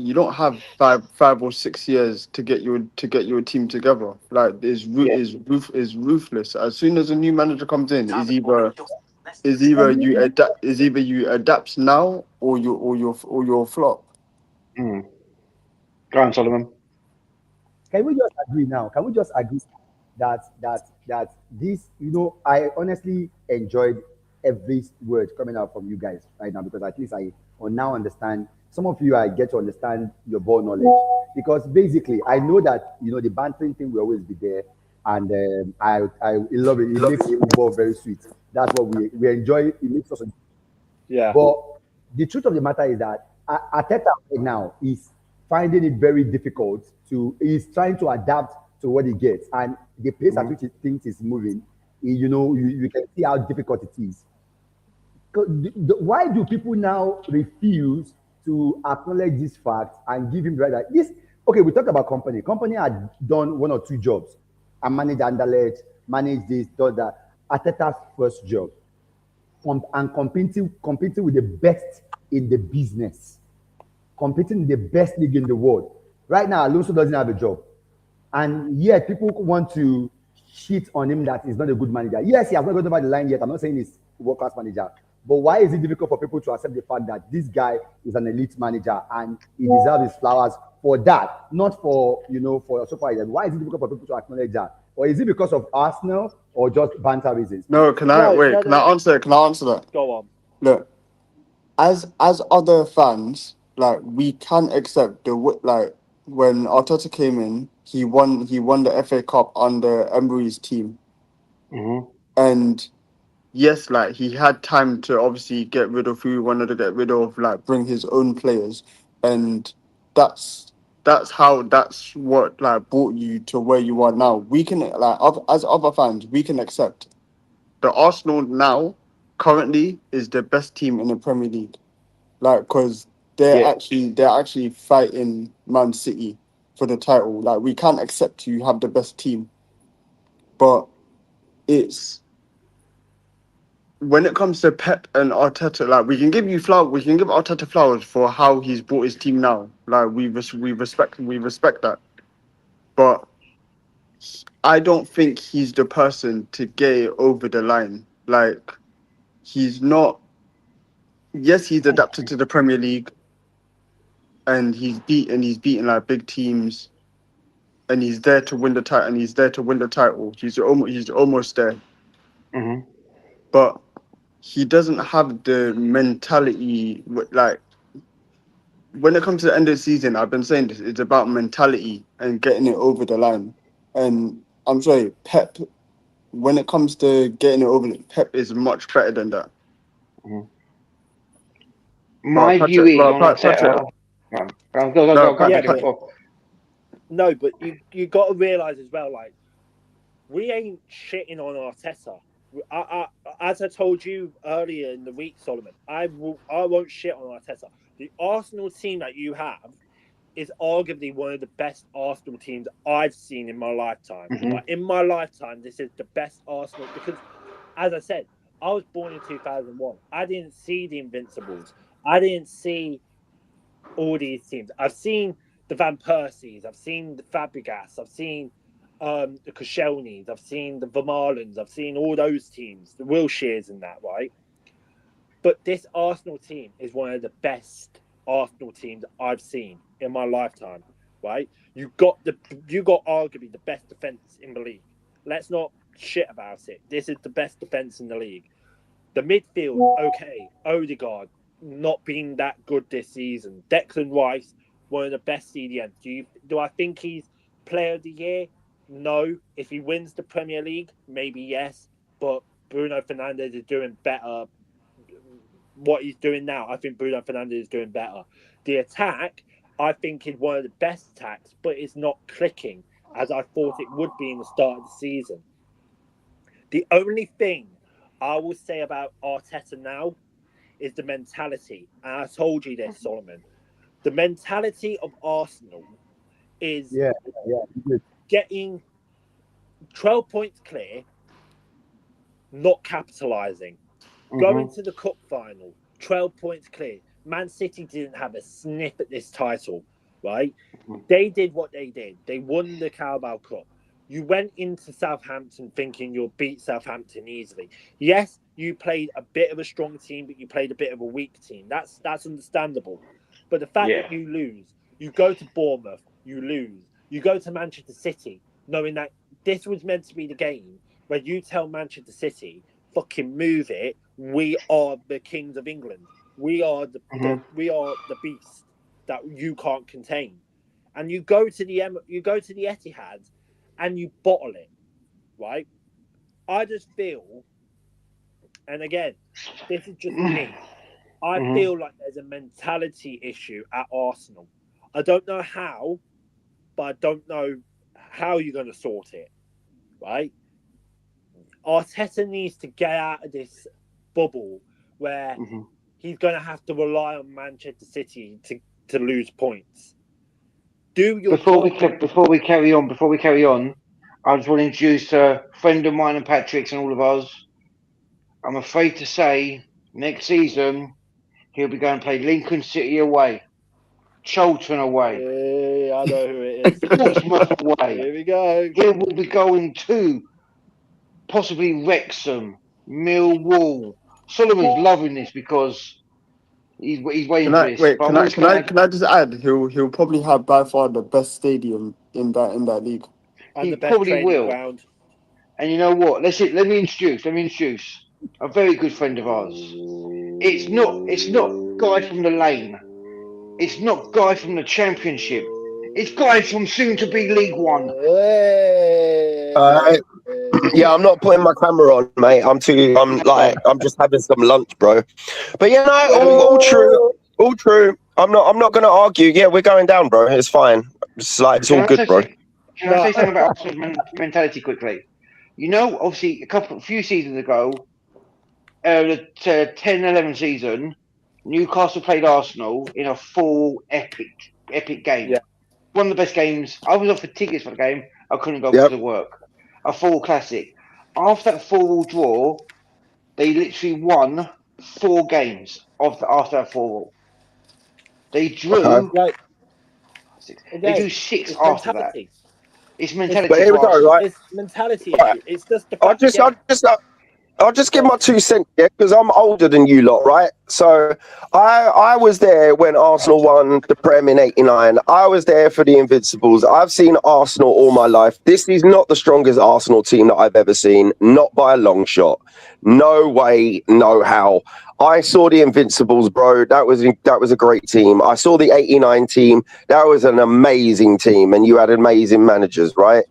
5 or 6 years to get your team together. Like is ruthless. As soon as a new manager comes in, is either you adapt now or you're flop. Go on, Solomon. Can we just agree now? Can we just agree that this, I honestly enjoyed every word coming out from you guys right now, because at least I now understand. Some of you, I get to understand your ball knowledge, because basically I know that the bantering thing will always be there, and I love it. It makes football very sweet. That's what we enjoy. It makes us. Yeah. But the truth of the matter is that Arteta right now is finding it very difficult he's trying to adapt to what he gets, and the pace at which he thinks is moving, you can see how difficult it is. Why do people now refuse to acknowledge this fact and give him credit? Okay, we talked about company. Company had done 1 or 2 jobs and managed Anderlecht, managed this, done that. Arteta's first job, and competing with the best in the business, competing in the best league in the world. Right now, Alonso doesn't have a job, and yet people want to shit on him that he's not a good manager. Yes, he has not got over the line yet. I'm not saying he's a world-class manager, but why is it difficult for people to accept the fact that this guy is an elite manager and he deserves his flowers for that, not for for so far? Why is it difficult for people to acknowledge that? Or is it because of Arsenal or just banter reasons? No, can I answer? Can I answer that? Go on. Look, as other fans, like we can accept like when Arteta came in, he won the FA Cup under Emery's team, and yes, like he had time to obviously get rid of who he wanted to get rid of, like bring his own players, and that's what like brought you to where you are now. We can as other fans, we can accept the Arsenal now currently is the best team in the Premier League, like because they're actually fighting Man City for the title. Like we can't accept you have the best team, but it's when it comes to Pep and Arteta, like we can give Arteta flowers for how he's brought his team now. Like we respect that, but I don't think he's the person to get it over the line. Like he's not. Yes, he's adapted to the Premier League, and he's beaten like big teams, and he's there to win the title. He's almost there, but he doesn't have the mentality. Like when it comes to the end of the season, I've been saying this. It's about mentality and getting it over the line. And I'm sorry, Pep. When it comes to getting it over, Pep is much better than that. My view is on Arteta. Go. No, but you got to realise as well, like, we ain't shitting on Arteta. As I told you earlier in the week, Solomon, I won't shit on Arteta. The Arsenal team that you have is arguably one of the best Arsenal teams I've seen in my lifetime. Like, in my lifetime, this is the best Arsenal because, as I said, I was born in 2001. I didn't see the Invincibles. I didn't see all these teams. I've seen the Van Persies. I've seen the Fabregas. I've seen the Koscielnys. I've seen the Vermaelens. I've seen all those teams, the Wilsheres and that, right? But this Arsenal team is one of the best Arsenal teams I've seen in my lifetime, right? You got arguably the best defense in the league. Let's not shit about it. This is the best defense in the league. The midfield, okay. Odegaard, not been that good this season. Declan Rice, one of the best CDMs. Do I think he's player of the year? No. If he wins the Premier League, maybe yes. But Bruno Fernandes is doing better. What he's doing now, I think Bruno Fernandes is doing better. The attack, I think, is one of the best attacks, but it's not clicking as I thought it would be in the start of the season. The only thing I will say about Arteta now is the mentality. And I told you this, Solomon. The mentality of Arsenal is getting 12 points clear, not capitalising. Going to the cup final, 12 points clear. Man City didn't have a sniff at this title, right? They did what they did. They won the Carabao Cup. You went into Southampton thinking you'll beat Southampton easily. Yes, you played a bit of a strong team, but you played a bit of a weak team. That's understandable. But the fact that you lose, you go to Bournemouth, you lose. You go to Manchester City, knowing that this was meant to be the game where you tell Manchester City, fucking move it. We are the kings of England. We are the beast that you can't contain. And you go to the Etihad and you bottle it, right? I just feel, and again, this is just me. I feel like there's a mentality issue at Arsenal. I don't know how, but I don't know how you're going to sort it, right? Arteta needs to get out of this bubble where he's going to have to rely on Manchester City to lose points. Before we carry on, I just want to introduce a friend of mine and Patrick's and all of us. I'm afraid to say next season he'll be going to play Lincoln City away, Charlton away. Hey, I know who it is. Portsmouth away. Here we go. He will be going to possibly Wrexham, Millwall. Solomon's loving this because he's waiting for this. Can I just add? He'll probably have by far the best stadium in that league. And he the best probably will. Ground. And you know what? Let me introduce a very good friend of ours. It's not Guy from the Lane. It's not Guy from the Championship. It's Guy from soon to be League One. Yeah, I'm not putting my camera on, mate. I'm just having some lunch, bro. But yeah, no, all true. I'm not going to argue. Yeah, we're going down, bro. It's fine. It's all good, bro. Can I say something about Arsenal's mentality quickly? You know, obviously, a few seasons ago, the 10-11 season, Newcastle played Arsenal in a full epic game. Yeah. One of the best games. I was offered tickets for the game. I couldn't go because of work. A full classic. after that 4-4 draw, they literally won 4 games after that 4-4. They drew. Like, they drew 6 it's after that. mentality. It's mentality. But here we go, right? It's mentality issue. It's just the fact. I'll just give my 2 cents, because I'm older than you lot, right? So I was there when Arsenal won the Prem in '89. I was there for the Invincibles. I've seen Arsenal all my life. This is not the strongest Arsenal team that I've ever seen, not by a long shot. No way, no how. I saw the Invincibles, bro. That was a great team. I saw the '89 team. That was an amazing team, and you had amazing managers, right?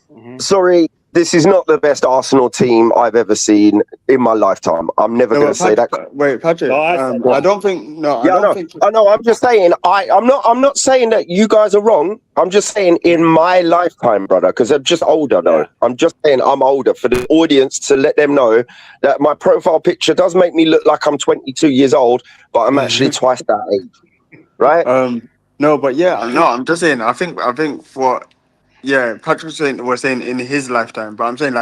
Mm-hmm. Sorry, this is not the best Arsenal team I've ever seen in my lifetime. I'm never going to say that. Wait, Patrick. I don't think. No, yeah, I don't think. I know. I'm just saying. I'm not saying that you guys are wrong. I'm just saying in my lifetime, brother, because I'm just older. Though I'm just saying I'm older for the audience to let them know that my profile picture does make me look like I'm 22 years old, but I'm actually twice that age. Right? No, but I'm just saying. I think what. Yeah, Patrick was saying in his lifetime, but I'm saying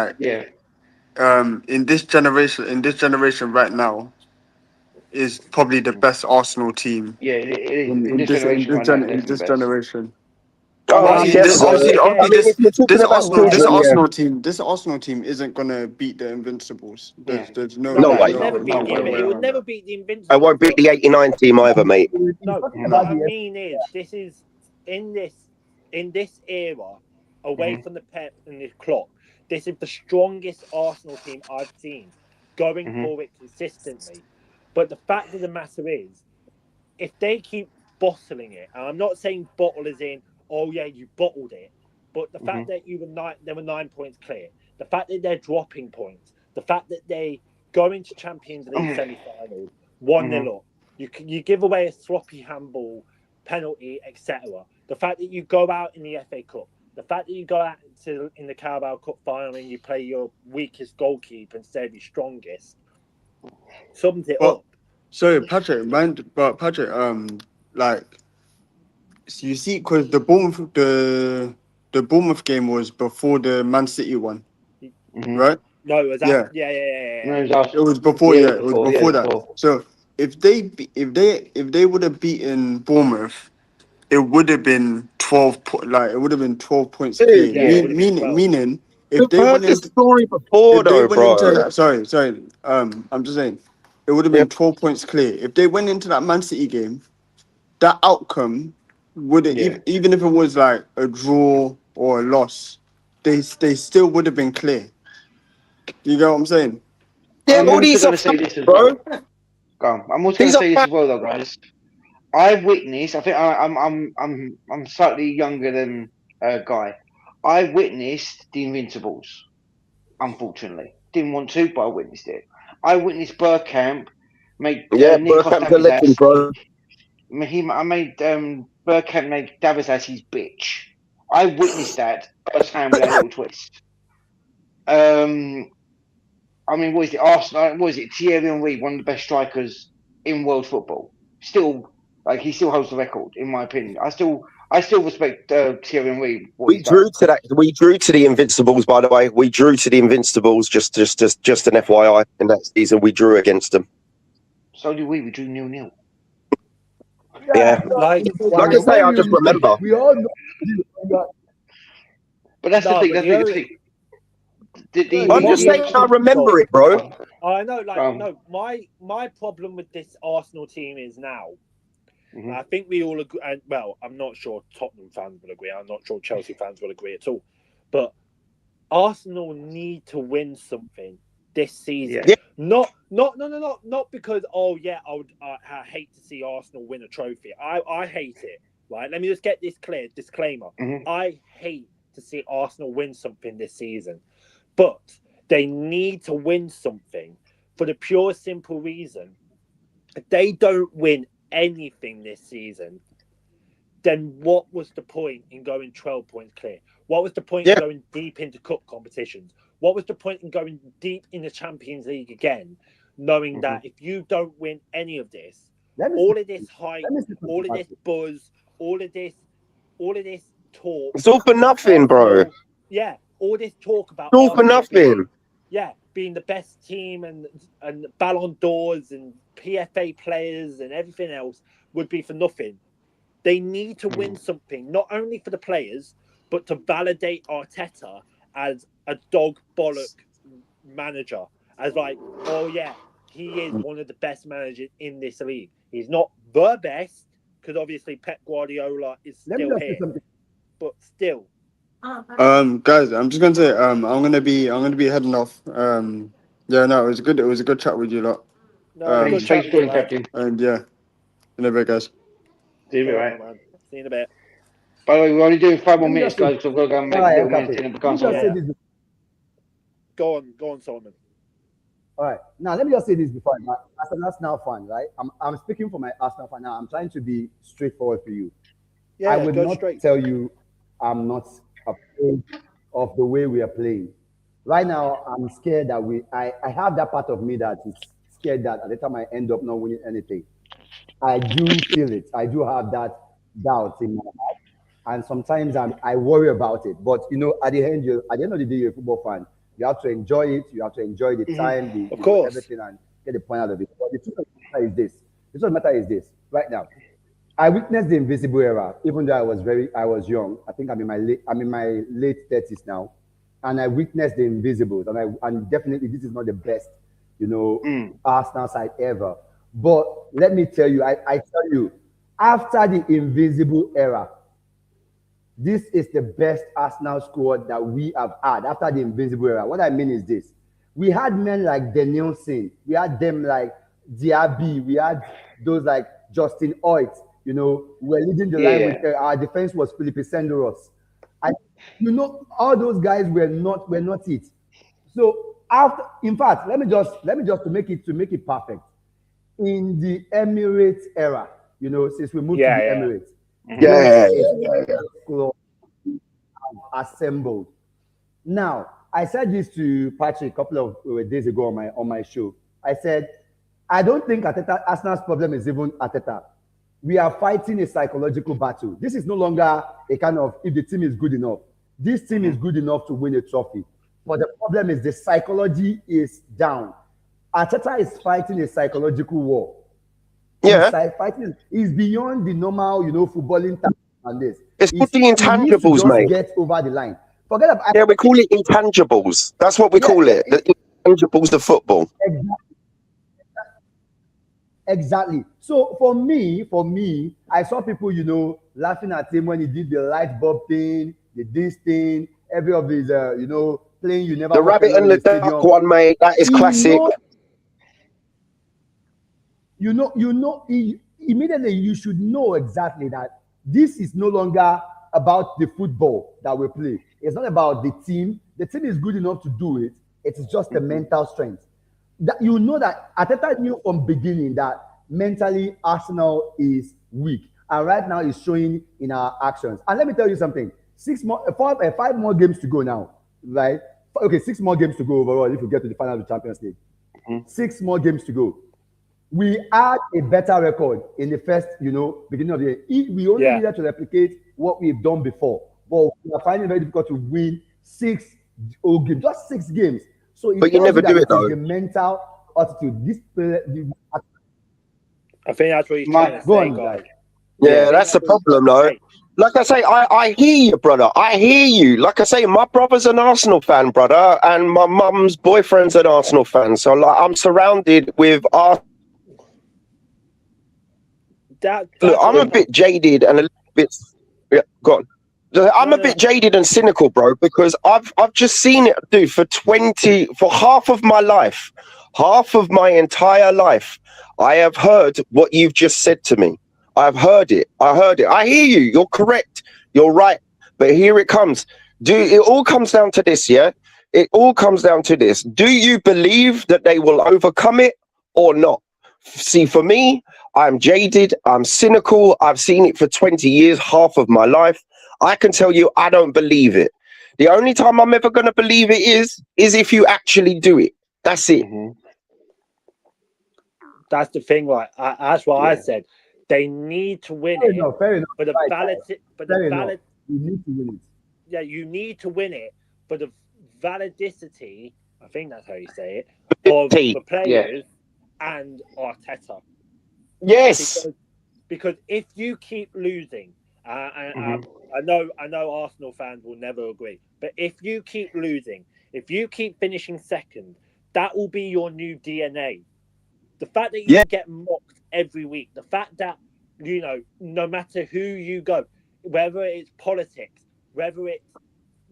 in this generation right now is probably the best Arsenal team. Yeah, it is. In this generation. Oh, yes. This Arsenal team isn't gonna beat the Invincibles. There's no way. It would never beat the Invincibles. I won't beat the '89 team either, mate. No, what I mean is, this is in this era, away from the Pep and the Klopp. This is the strongest Arsenal team I've seen going for it consistently. But the fact of the matter is, if they keep bottling it, and I'm not saying bottle as in, oh yeah, you bottled it, but the fact that they were 9 points clear, the fact that they're dropping points, the fact that they go into Champions League semi-finals 1-0 up, you give away a sloppy handball, penalty, etc. The fact that you go out in the FA Cup, the fact that you go out in the Carabao Cup final and you play your weakest goalkeeper instead of your strongest, sums it up. So Patrick, you see, because the Bournemouth game was before the Man City one, right? No, it was after. Yeah. It was before. It was before that. So if they would have beaten Bournemouth, it would have been 12. It would have been 12 points clear. Meaning, if they went into story before, sorry. I'm just saying, it would have been 12 points clear. If they went into that Man City game, that outcome would even if it was like a draw or a loss, they still would have been clear. You get what I'm saying? Yeah, I'm also going to say this as well. I'm also going to say this as well, though, guys. I've witnessed. I think I'm slightly younger than Guy. I witnessed the Invincibles. Unfortunately, didn't want to, but I witnessed it. I witnessed Bergkamp make Bergkamp's a legend, bro. I made Bergkamp make Davies his bitch. I witnessed that firsthand with that little twist. I mean, what is it? Arsenal? What is it? Thierry Henry, one of the best strikers in world football. Still, he still holds the record, in my opinion. I still respect Thierry Henry. We drew to that. We drew to the Invincibles, by the way. We drew to the Invincibles. Just an FYI. In that season, we drew against them. So did we. We drew 0-0. Yeah. Like I say, I just remember. We all know. But that's the thing. That's the thing. I'm just saying I remember it, bro. I know, no. My problem with this Arsenal team is now. I think we all agree. Well, I'm not sure Tottenham fans will agree. I'm not sure Chelsea fans will agree at all. But Arsenal need to win something this season. Yeah. Not because I hate to see Arsenal win a trophy. I hate it. Right. Let me just get this clear. Disclaimer. I hate to see Arsenal win something this season. But they need to win something for the pure, simple reason if they don't win anything this season, then what was the point in going 12 points clear? What was the point in going deep into cup competitions? What was the point in going deep in the Champions League again, knowing that if you don't win any of this, all of this hype, all of this buzz, all of this talk, it's all for nothing, bro. Yeah. All this talk about all for nothing. being the best team and Ballon d'Ors and PFA players and everything else would be for nothing. They need to win something, not only for the players, but to validate Arteta as a dog bollock manager. As like, oh yeah, he is one of the best managers in this league. He's not the best, because obviously Pep Guardiola is still here, but still. Guys, I'm just gonna say, I'm gonna be heading off. Yeah, no, it was a good chat with you lot. No, good chat with you, Captain. And yeah, in a bit, guys. See you in a bit, man. See you in a bit. By the way, we're only doing 5 more minutes, guys, because I've got to go and make a little minute in the console. Go on, Solomon. All right. Now, let me just say this before. As an Arsenal fan, right? I'm speaking for my Arsenal fan now. I'm trying to be straightforward for you. Yeah, I would not tell you I'm not afraid of the way we are playing. Right now, I'm scared that I have that part of me that is scared that at the time I end up not winning anything. I do feel it. I do have that doubt in my heart. And sometimes I worry about it. But, you know, at the end of the day, you're a football fan. You have to enjoy it. You have to enjoy the time, everything, and get the point out of it. But the truth of the matter is this. The truth of the matter is this. Right now, I witnessed the invisible era, even though I was young. I think I'm in my late 30s now, and I witnessed the invisibles. And definitely, this is not the best, you know, Arsenal side ever. But let me tell you, I tell you, after the invisible era, this is the best Arsenal squad that we have had after the invincible era. What I mean is this. We had men like Danielson. We had them like Diaby. We had those like Justin Hoyt. You know, we were leading the line with our defense was Felipe Senderos. And, you know, all those guys were not it. So in fact, let me just to make it perfect. In the Emirates era, you know, since we moved to the Emirates, assembled. Now, I said this to Patrick a couple of days ago on my show. I said, I don't think Arsenal's problem is even Arteta. We are fighting a psychological battle. This is no longer a kind of if the team is good enough. This team is good enough to win a trophy. But the problem is the psychology is down. Arteta is fighting a psychological war. He's beyond the normal, you know, footballing and this. It's called the intangibles, mate. Get over the line. Forget about. Yeah, we call it intangibles. That's what we call it. The intangibles of football. Exactly. So for me, I saw people, you know, laughing at him when he did the light bulb thing, this thing, every of his, you know, playing. You never. The rabbit and the duck one, mate. That is classic. Immediately you should know exactly that this is no longer about the football that we play. It's not about the team. The team is good enough to do it. It is just the mental strength. That you know that Arteta knew from beginning that mentally Arsenal is weak, and right now it's showing in our actions. And let me tell you something: 5 more games to go now, right? Okay, 6 more games to go overall if we get to the final of the Champions League. 6 more games to go. We had a better record in the first, you know, beginning of the year. We only needed to replicate what we've done before, but we are finding it very difficult to win 6 games, just 6 games. So, but you never do it though. The mental attitude. I think that's what he's trying to say, guys. Yeah, that's the problem, though. Like I say, I hear you, brother. I hear you. Like I say, my brother's an Arsenal fan, brother, and my mum's boyfriend's an Arsenal fan. So, like, I'm surrounded with Arsenal. Look, I'm a bit jaded and a little bit. Yeah, go on. I'm a bit jaded and cynical, bro, because I've just seen it, dude, for half of my life, half of my entire life. I have heard what you've just said to me. I've heard it. I hear you. You're correct. You're right. But here it comes. It all comes down to this, yeah? It all comes down to this. Do you believe that they will overcome it or not? See, for me, I'm jaded. I'm cynical. I've seen it for 20 years, half of my life. I can tell you I don't believe it. The only time I'm ever going to believe it is if you actually do it. That's it. That's the thing, right? That's what I said. They need to win it. Fair enough. But you need to win it. Yeah, you need to win it. But the validity I think that's how you say it, of the players and Arteta. Yes. Because if you keep losing, I know Arsenal fans will never agree, but if you keep losing, if you keep finishing second, that will be your new DNA. The fact that you get mocked every week, the fact that, you know, no matter who you go, whether it's politics, whether it's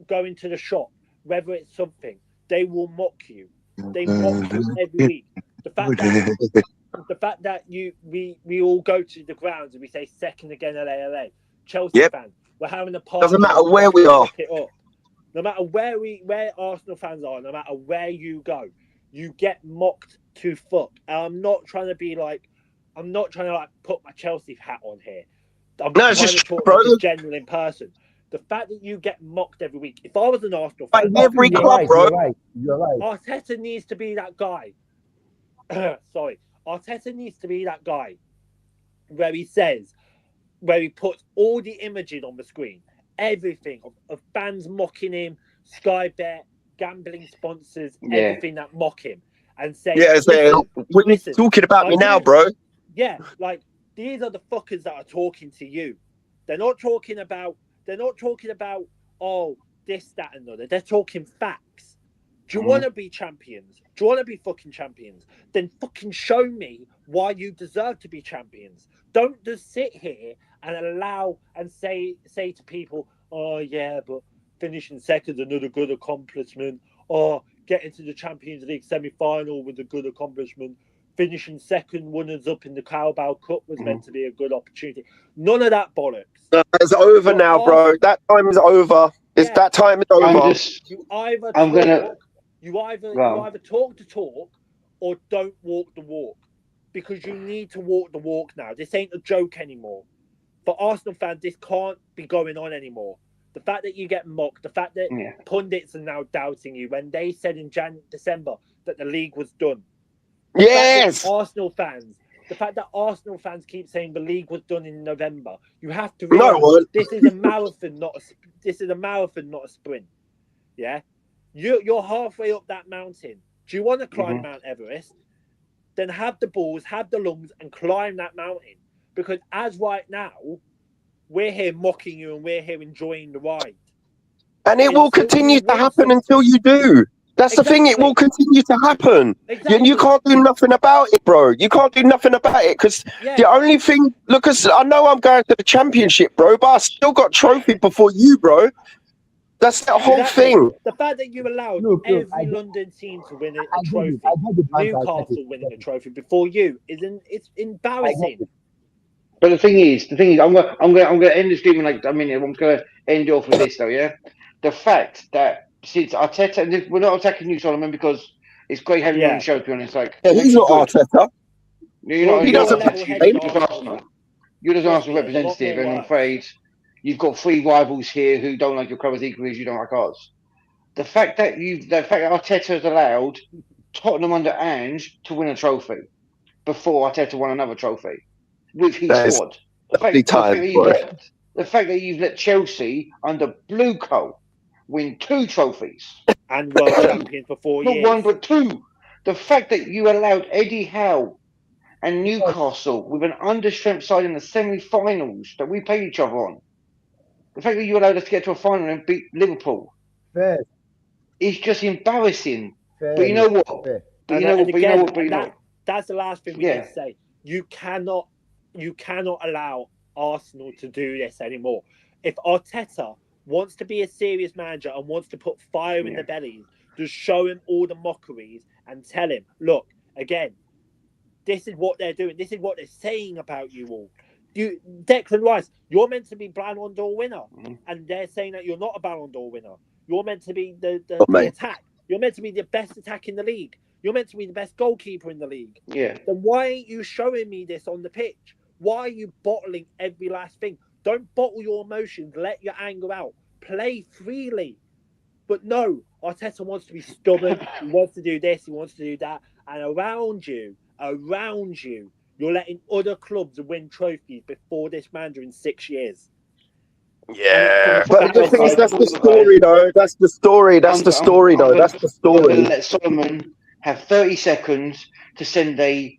going to the shop, whether it's something, they will mock you. They mock you every week. The fact that we all go to the grounds and we say second again at LA. Chelsea fans, we're having a party. Doesn't matter where we are. It up. No matter where Arsenal fans are, no matter where you go, you get mocked to fuck. And I'm not trying to put my Chelsea hat on here. I'm trying to talk like a genuine person. The fact that you get mocked every week. If I was an Arsenal fan, every club, bro. You're right. Arteta needs to be that guy. Sorry. Arteta needs to be that guy where he puts all the images on the screen, everything of fans mocking him, Sky Bet, gambling sponsors, everything that mock him, and say, listen, talking about me now, bro. Yeah, like these are the fuckers that are talking to you. They're not talking about this, that, and another. They're talking facts. Do you want to be champions? Do you want to be fucking champions? Then fucking show me why you deserve to be champions. Don't just sit here and allow and say to people, oh yeah, but finishing second is another good accomplishment. Or getting to the Champions League semi-final was a good accomplishment. Finishing second, runners up in the Carabao Cup was meant to be a good opportunity. None of that bollocks. It's over now, bro. That time is over. That time is over. You either talk the talk or don't walk the walk, because you need to walk the walk now. This ain't a joke anymore. For Arsenal fans, this can't be going on anymore. The fact that you get mocked, the fact that pundits are now doubting you when they said in December that the league was done. Yes. The fact that Arsenal fans keep saying the league was done in November. You have to realize this is a marathon, not a sprint. Yeah. You're halfway up that mountain. Do you want to climb Mount Everest? Then have the balls, have the lungs, and climb that mountain. Because as right now, we're here mocking you and we're here enjoying the ride. And it will continue to happen until you do. That's the thing. It will continue to happen. Exactly. You can't do nothing about it, bro. You can't do nothing about it because the only thing. Look, I know I'm going to the championship, bro, but I still got trophy before you, bro. That's the whole thing. The fact that you allowed every London team to win a trophy, Newcastle winning a trophy before you, it's embarrassing. But the thing is, I'm gonna end the streaming I'm gonna end off with this though, yeah. The fact that since Arteta, we're not attacking you, Solomon, because it's great having you on the show. To be honest, he's not Arteta. He doesn't. You're just Arsenal representative, and I'm afraid you've got 3 rivals here who don't like your colours equally as you don't like ours. The fact that Arteta has allowed Tottenham under Ange to win a trophy before Arteta won another trophy with his squad. The fact that you've let Chelsea under Blue Coat win 2 trophies and world champions for 4 years. Not 1 but 2. The fact that you allowed Eddie Howe and Newcastle with an understrength side in the semi-finals that we played each other on. The fact that you allowed us to get to a final and beat Liverpool. It's just embarrassing. But you know what? That's the last thing we need to say. You cannot allow Arsenal to do this anymore. If Arteta wants to be a serious manager and wants to put fire in the bellies, just show him all the mockeries and tell him, look, again, this is what they're doing. This is what they're saying about you all. Declan Rice, you're meant to be Ballon d'Or winner, and they're saying that you're not a Ballon d'Or winner. You're meant to be the attack. You're meant to be the best attack in the league. You're meant to be the best goalkeeper in the league. Yeah. Then why ain't you showing me this on the pitch? Why are you bottling every last thing? Don't bottle your emotions. Let your anger out. Play freely. But no, Arteta wants to be stubborn. He wants to do this. He wants to do that. And around you, you're letting other clubs win trophies before this manager in 6 years. Yeah, but the thing is, that's the story, though. That's the story. That's the story, though. That's the story. I'm going to let Solomon have 30 seconds to send a.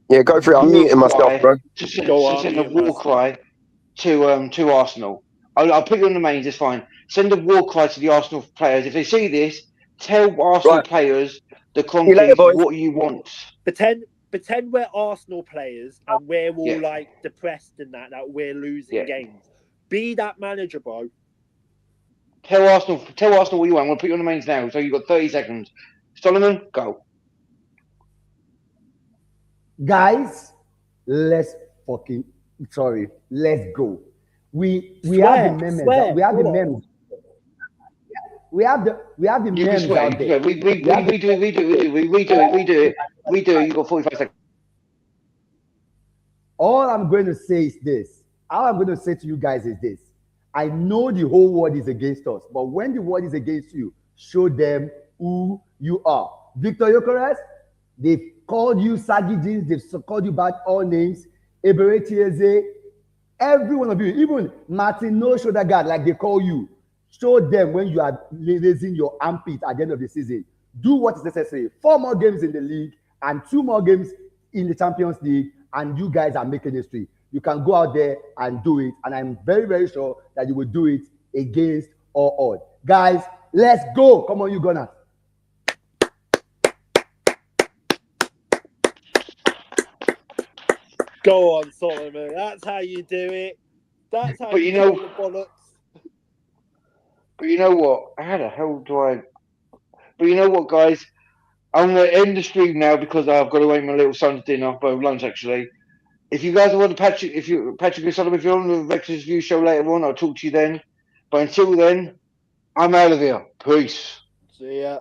Yeah, go for it. I'm muting myself, bro. To send a war cry to Arsenal. I'll put you on the mains. It's fine. Send a war cry to the Arsenal players. If they see this, tell Arsenal players the content what you want. Pretend we're Arsenal players and we're all like depressed and that we're losing games. Be that manager, bro. Tell Arsenal what you want. I'm going to put you on the mains now. So you've got 30 seconds. Solomon, go. Guys, let's go. We have the memes. We have the memes. We have the memes out there. We do it. You got 45 seconds. All I'm going to say is this. All I'm going to say to you guys is this. I know the whole world is against us, but when the world is against you, show them who you are. Victor Gyökeres, they've called you saggy jeans, they've called you bad all names. Ebere Chieze, every one of you, even Martin No Shoulder Guard, like they call you. Show them when you are raising your armpit at the end of the season. Do what is necessary. 4 more games in the league and 2 more games in the Champions League, and you guys are making history. You can go out there and do it, and I'm very, very sure that you will do it against all odds. Guys, let's go. Come on, you Gunners. Go on, Solomon. That's how you do it. That's how you do the bollocks. But you know what? How the hell do I... But you know what, guys? I'm going to end the stream now because I've got to wait my little son's dinner, but lunch, actually. If you guys want to Patrick and Solomon, if you're on the Reckless View show later on, I'll talk to you then. But until then, I'm out of here. Peace. See ya.